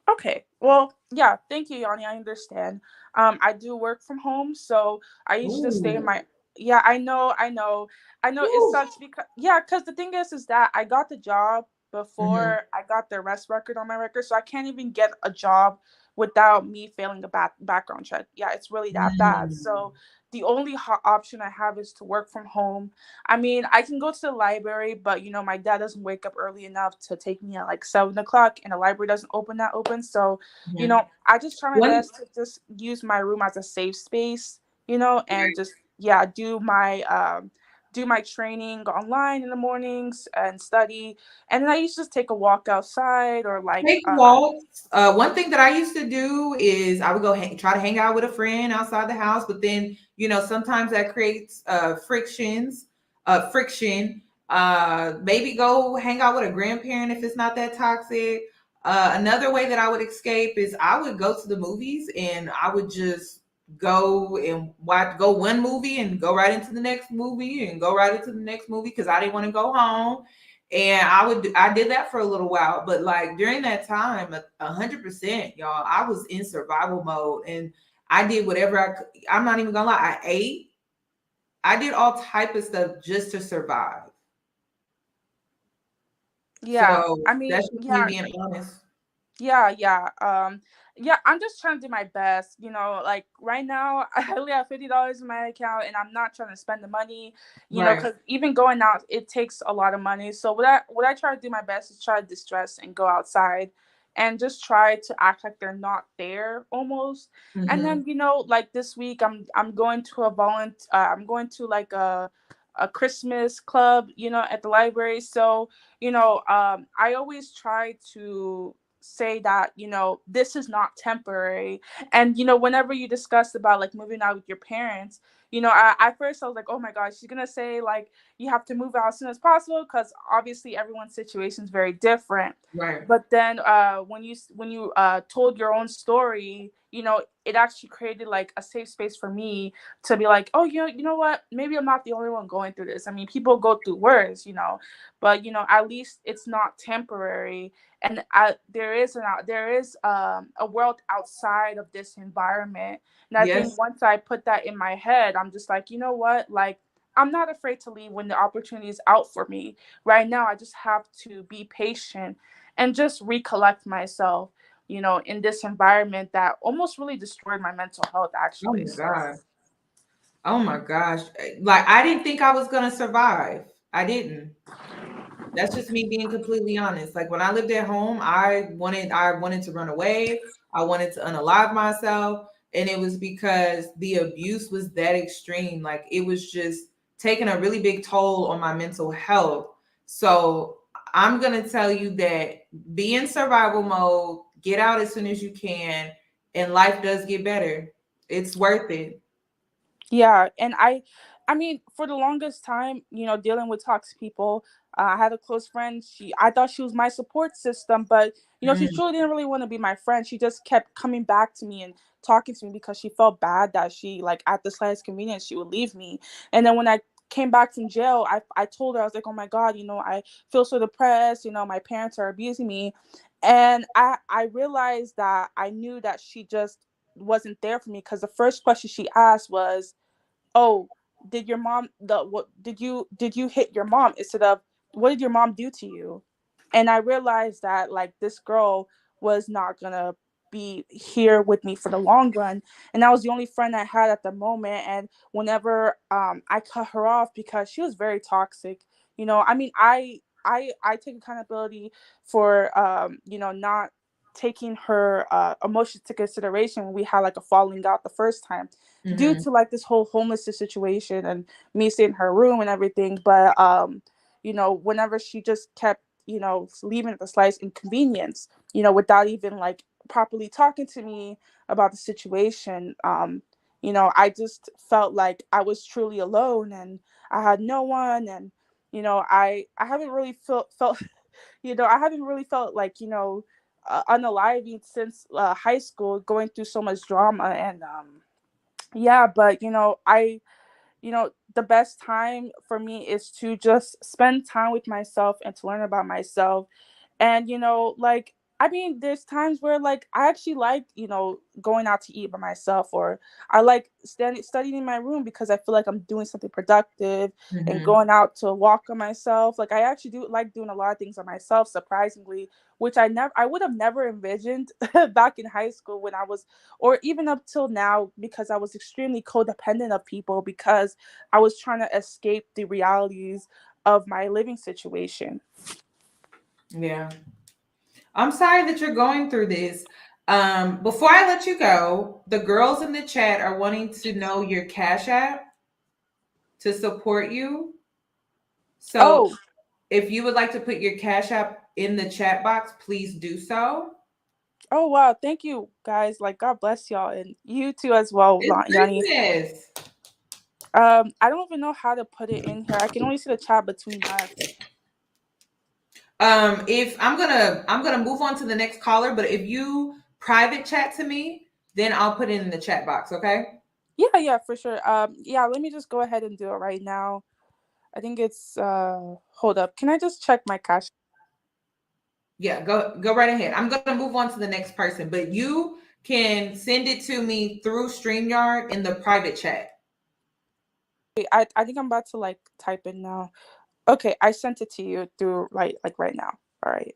Okay. Well, yeah, thank you, Yanni. I understand. I do work from home, so I usually just stay in Ooh. my yeah, I know it Ooh. sucks because the thing is that I got the job Mm-hmm. before I got the arrest record on my record, so I can't even get a job without me failing a background check. Yeah, it's really that bad. So the only option I have is to work from home. I mean, I can go to the library, but you know, my dad doesn't wake up early enough to take me at like 7 o'clock, and the library doesn't open that open. So, you Mm-hmm. know, I just try my One best to just use my room as a safe space, you know, and just yeah, do my training online in the mornings and study, and then I used to just take a walk outside or like Take walks. One thing that I used to do is I would go try to hang out with a friend outside the house, but then sometimes that creates friction. Maybe go hang out with a grandparent if it's not that toxic. Another way that I would escape is I would go to the movies, and I would just go and go one movie and go right into the next movie and go right into the next movie because I didn't want to go home. And I did that for a little while, but like during that time, 100%, y'all, I was in survival mode and I did whatever I could. I'm not even gonna lie. I ate. I did all type of stuff just to survive. Yeah, So I mean, that's just me being honest. yeah. Yeah, I'm just trying to do my best. Like right now, I only have $50 in my account, and I'm not trying to spend the money. Right. Because even going out, it takes a lot of money. So what I try to do my best is try to distress and go outside, and just try to act like they're not there almost. And then like this week, I'm going to I'm going to like a Christmas club, at the library. So I always try to say that this is not temporary. And whenever you discussed about like moving out with your parents, at first I was like, oh my gosh, she's gonna say like you have to move out as soon as possible, because obviously everyone's situation is very different. Right. But then when you told your own story, it actually created like a safe space for me to be like, oh, you know what, maybe I'm not the only one going through this. I mean, people go through worse, but at least it's not temporary. And there is a world outside of this environment. And I think Yes. once I put that in my head, I'm just like, you know what, like I'm not afraid to leave when the opportunity is out for me. Right now I just have to be patient and just recollect myself, in this environment that almost really destroyed my mental health, Oh actually. my So God. Oh my gosh. Like I didn't think I was gonna survive. I didn't. That's just me being completely honest. Like when I lived at home, I wanted to run away. I wanted to unalive myself. And it was because the abuse was that extreme. Like it was just taking a really big toll on my mental health. So I'm gonna tell you that be in survival mode, get out as soon as you can, and life does get better. It's worth it. yeah, and I mean, for the longest time, dealing with toxic people, I had a close friend. I thought she was my support system, but she Mm, truly didn't really want to be my friend. She just kept coming back to me and talking to me because she felt bad that she, like, at the slightest convenience, she would leave me. And then when I came back from jail, I told her, I was like, oh my God, I feel so depressed. My parents are abusing me. And I realized that I knew that she just wasn't there for me, because the first question she asked was, oh, did your mom the what did you hit your mom, instead of what did your mom do to you? And I realized that like this girl was not gonna be here with me for the long run, and that was the only friend I had at the moment. And whenever I cut her off because she was very toxic, I mean, I take accountability for not taking her emotions to consideration when we had like a falling out the first time, due mhm. to like this whole homelessness situation and me staying in her room and everything. But whenever she just kept, leaving at the slightest inconvenience, without even like properly talking to me about the situation, I just felt like I was truly alone and I had no one. And I haven't really felt I haven't really felt like, unaliving since high school, going through so much drama. And yeah, but the best time for me is to just spend time with myself and to learn about myself. And like, I mean, there's times where like I actually like, going out to eat by myself, or I like studying in my room because I feel like I'm doing something productive, and Mhm. going out to walk on myself. Like I actually do like doing a lot of things on myself, surprisingly, which I would have never envisioned back in high school, when I was, or even up till now, because I was extremely codependent of people, because I was trying to escape the realities of my living situation. Yeah. I'm sorry that you're going through this. Before I let you go, the girls in the chat are wanting to know your Cash App to support you. So Oh, if you would like to put your Cash App in the chat box, please do so. oh wow, thank you guys. Like God bless y'all, and you too as well, It's Yanni. business. I don't even know how to put it in here. I can only see the chat between us. If I'm gonna move on to the next caller, but if you private chat to me, then I'll put it in the chat box, okay? Yeah, for sure. Yeah, let me just go ahead and do it right now. I think it's hold up. Can I just check my cash? Yeah, go right ahead. I'm gonna move on to the next person, but you can send it to me through StreamYard in the private chat. Wait, I think I'm about to like type in now. Okay, I sent it to you through like right now. All right.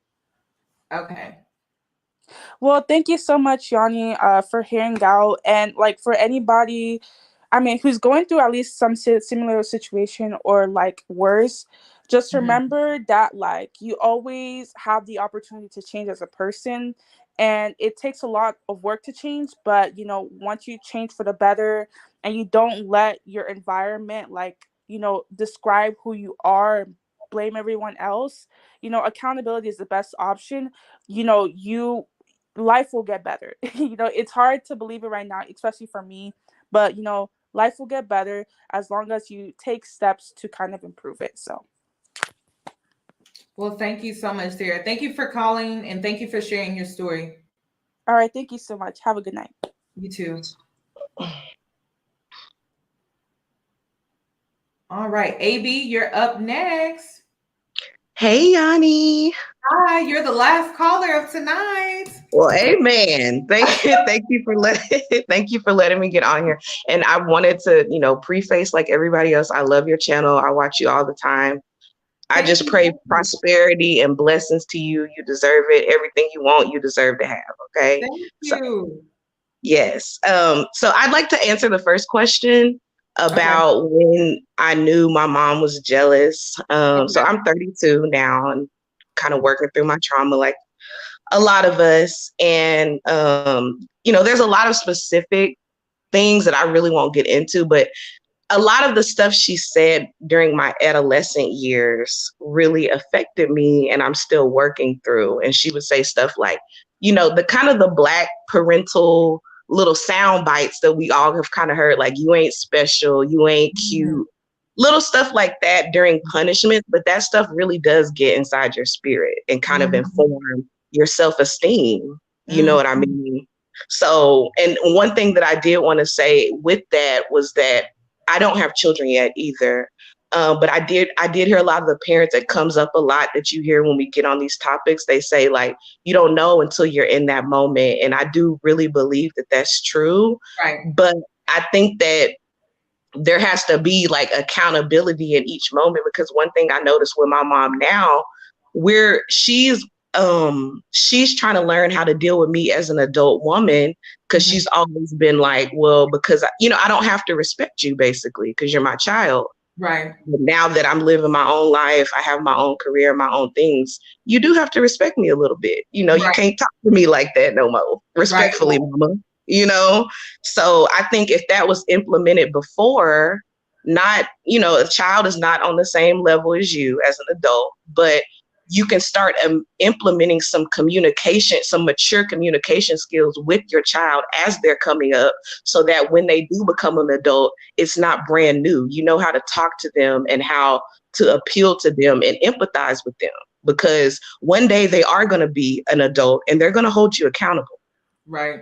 Okay. Well, thank you so much, Yoni, for hearing out. And like for anybody, I mean, who's going through at least some similar situation or like worse, just remember that like you always have the opportunity to change as a person. And it takes a lot of work to change, but you know, once you change for the better and you don't let your environment like, you know, describe who you are, blame everyone else, you know, accountability is the best option. You know, life will get better. You know, it's hard to believe it right now, especially for me, but you know, life will get better as long as you take steps to kind of improve it. So, well, thank you so much, Sarah. Thank you for calling and thank you for sharing your story. All right, thank you so much. Have a good night. You too. All right, AB, you're up next. Hey, Yoni. Hi, you're the last caller of tonight. Well, amen. Thank you for letting me get on here. And I wanted to, preface like everybody else. I love your channel. I watch you all the time. I just pray prosperity and blessings to you. You deserve it. Everything you want, you deserve to have. Okay. Thank you. Yes. So I'd like to answer the first question about when I knew my mom was jealous. So I'm 32 now and kind of working through my trauma like a lot of us. And, there's a lot of specific things that I really won't get into, but a lot of the stuff she said during my adolescent years really affected me and I'm still working through. And she would say stuff like, the kind of the Black parental little sound bites that we all have kind of heard, like, you ain't special, you ain't cute, little stuff like that during punishment. But that stuff really does get inside your spirit and kind of inform your self-esteem. You know what I mean? So, and one thing that I did want to say with that was that I don't have children yet either. But I did hear a lot of the parents, it comes up a lot that you hear when we get on these topics. They say like, you don't know until you're in that moment. And I do really believe that that's true. Right. But I think that there has to be like accountability in each moment, because one thing I noticed with my mom now, where she's trying to learn how to deal with me as an adult woman, because she's always been like, well, because I don't have to respect you basically because you're my child. Right. But now that I'm living my own life, I have my own career, my own things, you do have to respect me a little bit. You can't talk to me like that no more. Respectfully, mama. So I think if that was implemented before, not, a child is not on the same level as you as an adult, but you can start implementing some mature communication skills with your child as they're coming up, so that when they do become an adult, it's not brand new. You know how to talk to them and how to appeal to them and empathize with them, because one day they are going to be an adult and they're going to hold you accountable. Right.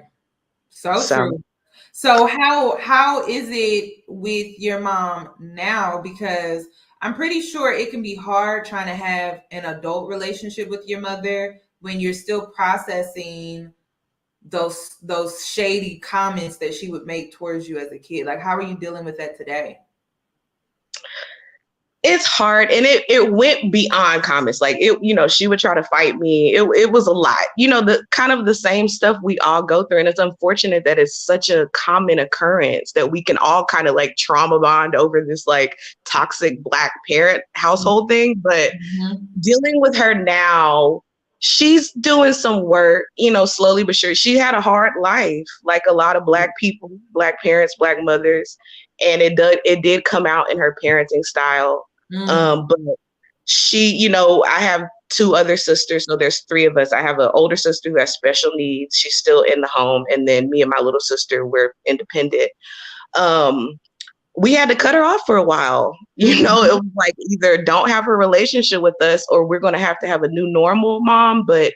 So true. So how is it with your mom now? Because I'm pretty sure it can be hard trying to have an adult relationship with your mother when you're still processing those shady comments that she would make towards you as a kid. Like, how are you dealing with that today? It's hard, and it went beyond comments. Like, she would try to fight me. It was a lot, the kind of the same stuff we all go through. And it's unfortunate that it's such a common occurrence that we can all kind of like trauma bond over this like toxic Black parent household thing. But dealing with her now, she's doing some work, slowly but sure. She had a hard life, like a lot of Black people, Black parents, Black mothers. And it did come out in her parenting style. But she, I have two other sisters, so there's three of us. I have an older sister who has special needs. She's still in the home. And then me and my little sister, we're independent. We had to cut her off for a while. It was like, either don't have a relationship with us or we're going to have a new normal, mom. But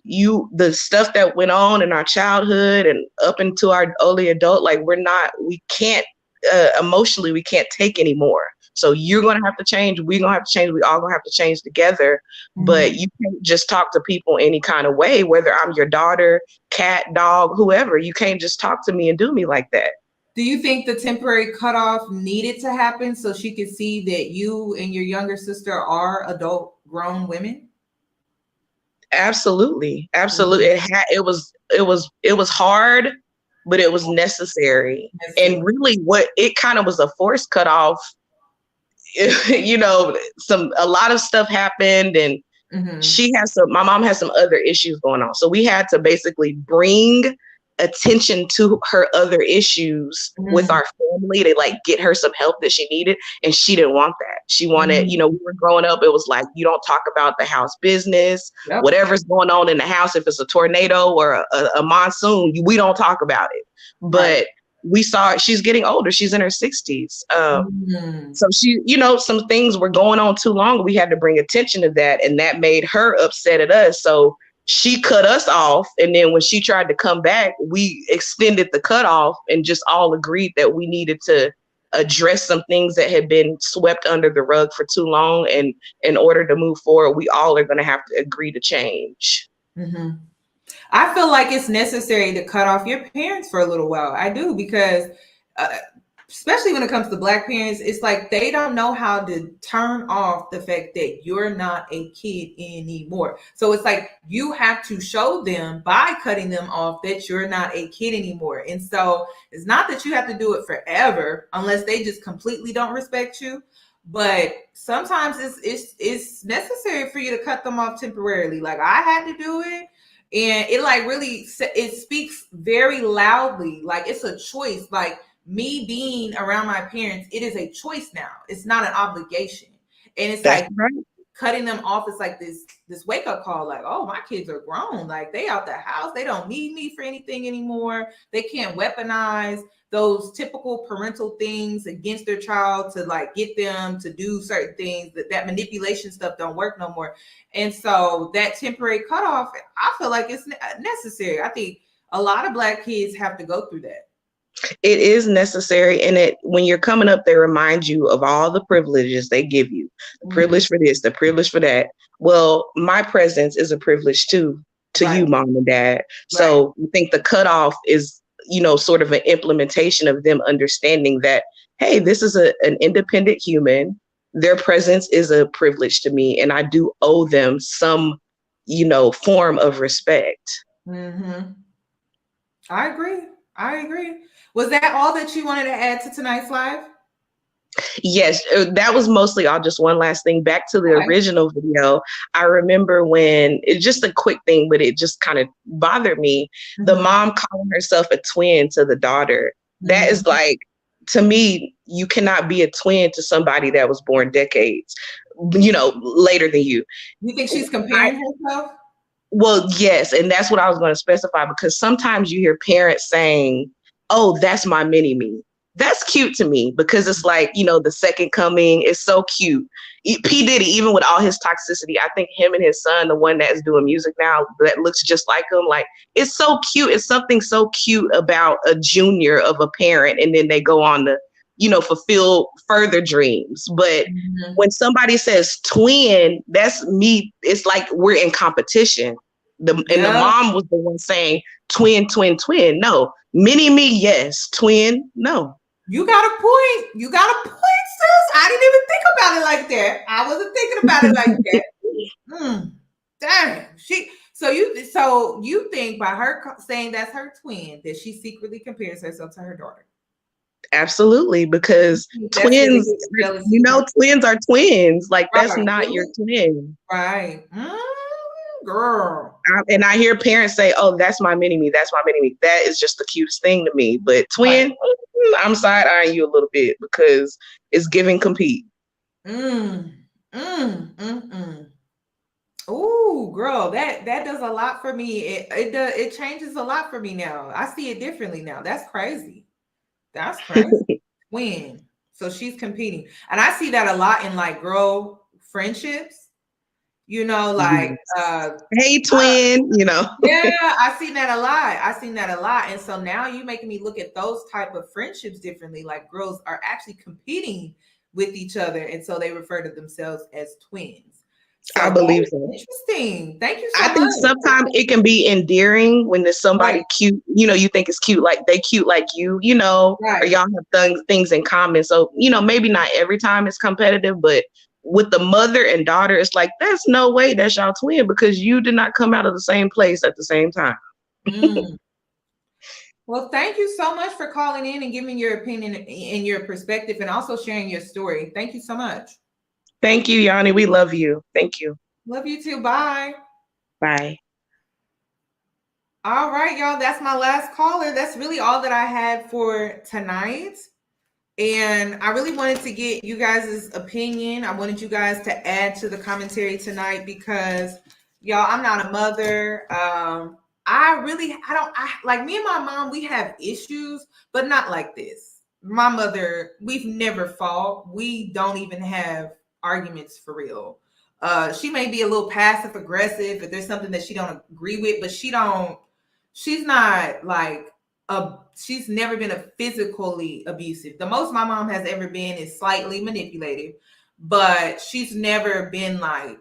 the stuff that went on in our childhood and up into our early adult, like we can't emotionally, we can't take anymore. So you're going to have to change. We're going to have to change. We all going to have to change together. But you can't just talk to people any kind of way, whether I'm your daughter, cat, dog, whoever. You can't just talk to me and do me like that. Do you think the temporary cutoff needed to happen so she could see that you and your younger sister are adult grown women? Absolutely. Absolutely. It was hard, but it was necessary. And really what it kind of was a forced cutoff. You know, a lot of stuff happened, and my mom has some other issues going on. So we had to basically bring attention to her other issues with our family to like get her some help that she needed. And she didn't want that. She wanted, you know, we were growing up, it was like, you don't talk about the house business, whatever's going on in the house. If it's a tornado or a monsoon, we don't talk about it. But we saw she's getting older. She's in her 60s. So she, you know, some things were going on too long. We had to bring attention to that. And that made her upset at us. So she cut us off. And then when she tried to come back, we extended the cutoff and just all agreed that we needed to address some things that had been swept under the rug for too long. And in order to move forward, we all are going to have to agree to change. I feel like it's necessary to cut off your parents for a little while. I do, because especially when it comes to Black parents, it's like they don't know how to turn off the fact that you're not a kid anymore. So it's like you have to show them by cutting them off that you're not a kid anymore. And so it's not that you have to do it forever unless they just completely don't respect you. But sometimes it's necessary for you to cut them off temporarily. Like I had to do it. And it like really, it speaks very loudly. Like it's a choice. Like me being around my parents, it is a choice now. It's not an obligation. And it's That's like right. Cutting them off is like this wake up call. Like, oh, my kids are grown. Like they out the house. They don't need me for anything anymore. They can't weaponize those typical parental things against their child to like get them to do certain things. That manipulation stuff don't work no more. And so that temporary cutoff, I feel like it's necessary. I think a lot of Black kids have to go through that. It is necessary. And when you're coming up, they remind you of all the privileges they give you. The privilege for this, the privilege for that. Well, my presence is a privilege too, to you, mom and dad. So I think the cutoff is, you know, sort of an implementation of them understanding that, hey, this is an independent human. Their presence is a privilege to me. And I do owe them some, you know, form of respect. I agree. Was that all that you wanted to add to tonight's live? Yes, that was mostly all. Just one last thing back to the original video. I remember when it's just a quick thing, but it just kind of bothered me. The mom calling herself a twin to the daughter. That is like, to me, you cannot be a twin to somebody that was born decades, you know, later than you. You think she's comparing herself? Well, yes. And that's what I was going to specify, because sometimes you hear parents saying, oh, that's my mini me. That's cute to me, because it's like, you know, the second coming is so cute. P. Diddy, even with all his toxicity, I think him and his son, the one that's doing music now that looks just like him, like, it's so cute. It's something so cute about a junior of a parent. And then they go on to, you know, fulfill further dreams. But when somebody says twin, that's me. It's like we're in competition. The mom was the one saying twin. No, mini me, yes. Twin, no. You got a point. You got a point, sis. I didn't even think about it like that. I wasn't thinking about it like that. Dang. So you think by her saying that's her twin that she secretly compares herself to her daughter? Absolutely, because twins, you know, twins are twins. Like that's not your twin. Right. Girl. And I hear parents say, oh, that's my mini me. That's my mini me. That is just the cutest thing to me. But twin, I'm side eyeing you a little bit, because it's giving compete. Ooh, girl, that does a lot for me. It changes a lot for me now. I see it differently now. That's crazy. Twin. So she's competing. And I see that a lot in like girl friendships. You know, like hey twin, you know. Yeah, I seen that a lot. And so now you making me look at those type of friendships differently. Like girls are actually competing with each other, and so they refer to themselves as twins. So I believe so. Interesting. Thank you so I much. think sometimes it can be endearing when there's somebody cute, you know, you think it's cute, like they cute like you know, or y'all have things in common. So, you know, maybe not every time it's competitive, but with the mother and daughter, it's like, there's no way that's y'all twin because you did not come out of the same place at the same time. Well, thank you so much for calling in and giving your opinion and your perspective and also sharing your story. Thank you so much. Thank you, Yoni. We love you. Thank you. Love you too. Bye. Bye. All right, y'all. That's my last caller. That's really all that I had for tonight. And I really wanted to get you guys' opinion. I wanted you guys to add to the commentary tonight because, y'all, I'm not a mother. Like me and my mom, we have issues, but not like this. My mother, we've never fought. We don't even have arguments for real. She may be a little passive aggressive if there's something that she don't agree with, but she's not like she's never been a physically abusive. The most my mom has ever been is slightly manipulative, but she's never been like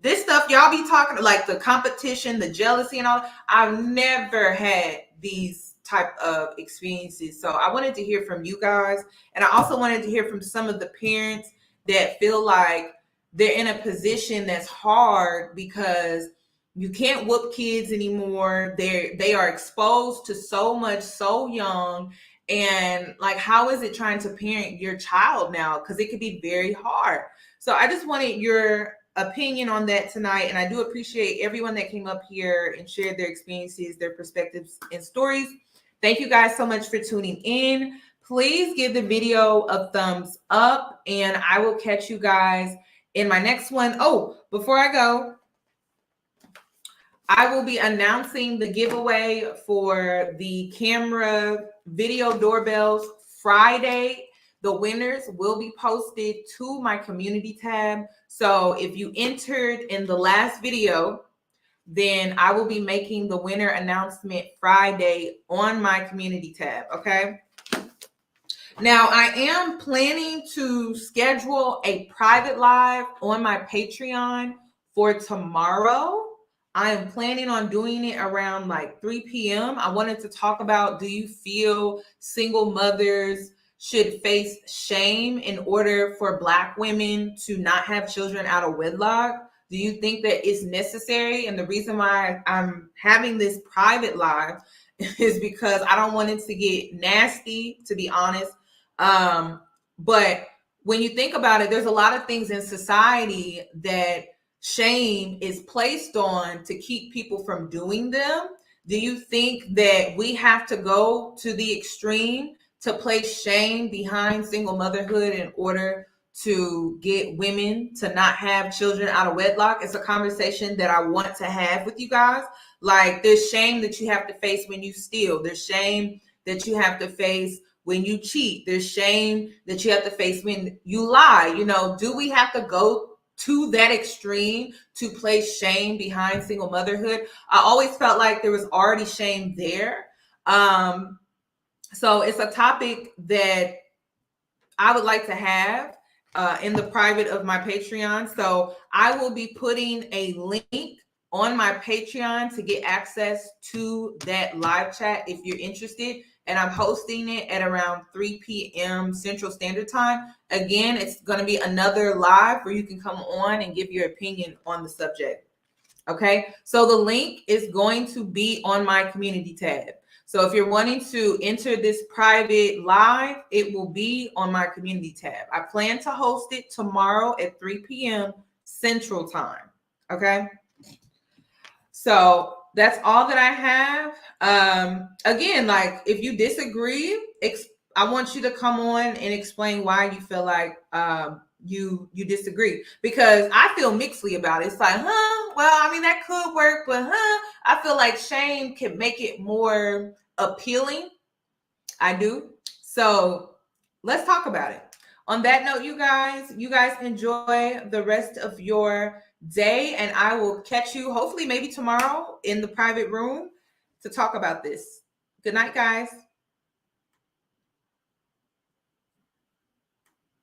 this stuff y'all be talking, like the competition, the jealousy and all. I've never had these type of experiences. So I wanted to hear from you guys, and I also wanted to hear from some of the parents that feel like they're in a position that's hard because you can't whoop kids anymore. They are exposed to so much so young. And like, how is it trying to parent your child now? Because it could be very hard. So I just wanted your opinion on that tonight. And I do appreciate everyone that came up here and shared their experiences, their perspectives and stories. Thank you guys so much for tuning in. Please give the video a thumbs up and I will catch you guys in my next one. Oh, before I go, I will be announcing the giveaway for the camera video doorbells Friday. The winners will be posted to my community tab. So if you entered in the last video, then I will be making the winner announcement Friday on my community tab, okay? Now, I am planning to schedule a private live on my Patreon for tomorrow. I am planning on doing it around like 3 p.m. I wanted to talk about, do you feel single mothers should face shame in order for Black women to not have children out of wedlock? Do you think that it's necessary? And the reason why I'm having this private live is because I don't want it to get nasty, to be honest. But when you think about it, there's a lot of things in society that shame is placed on to keep people from doing them. Do you think that we have to go to the extreme to place shame behind single motherhood in order to get women to not have children out of wedlock? It's a conversation that I want to have with you guys. Like, there's shame that you have to face when you steal. There's shame that you have to face when you cheat. There's shame that you have to face when you lie. You know, do we have to go to that extreme to place shame behind single motherhood? I always felt like there was already shame there. So it's a topic that I would like to have in the private of my Patreon. So I will be putting a link on my Patreon to get access to that live chat if you're interested. And I'm hosting it at around 3 p.m. Central Standard Time. Again, it's going to be another live where you can come on and give your opinion on the subject. Okay, so the link is going to be on my community tab. So if you're wanting to enter this private live, it will be on my community tab. I plan to host it tomorrow at 3 p.m. Central Time. Okay, so that's all that I have. Again, like, if you disagree, I want you to come on and explain why you feel like you disagree, because I feel mixedly about it. It's like, well, I mean, that could work, but I feel like shame can make it more appealing. I do. So let's talk about it. On that note, you guys enjoy the rest of your day, and I will catch you hopefully maybe tomorrow in the private room to talk about this. Good night, guys.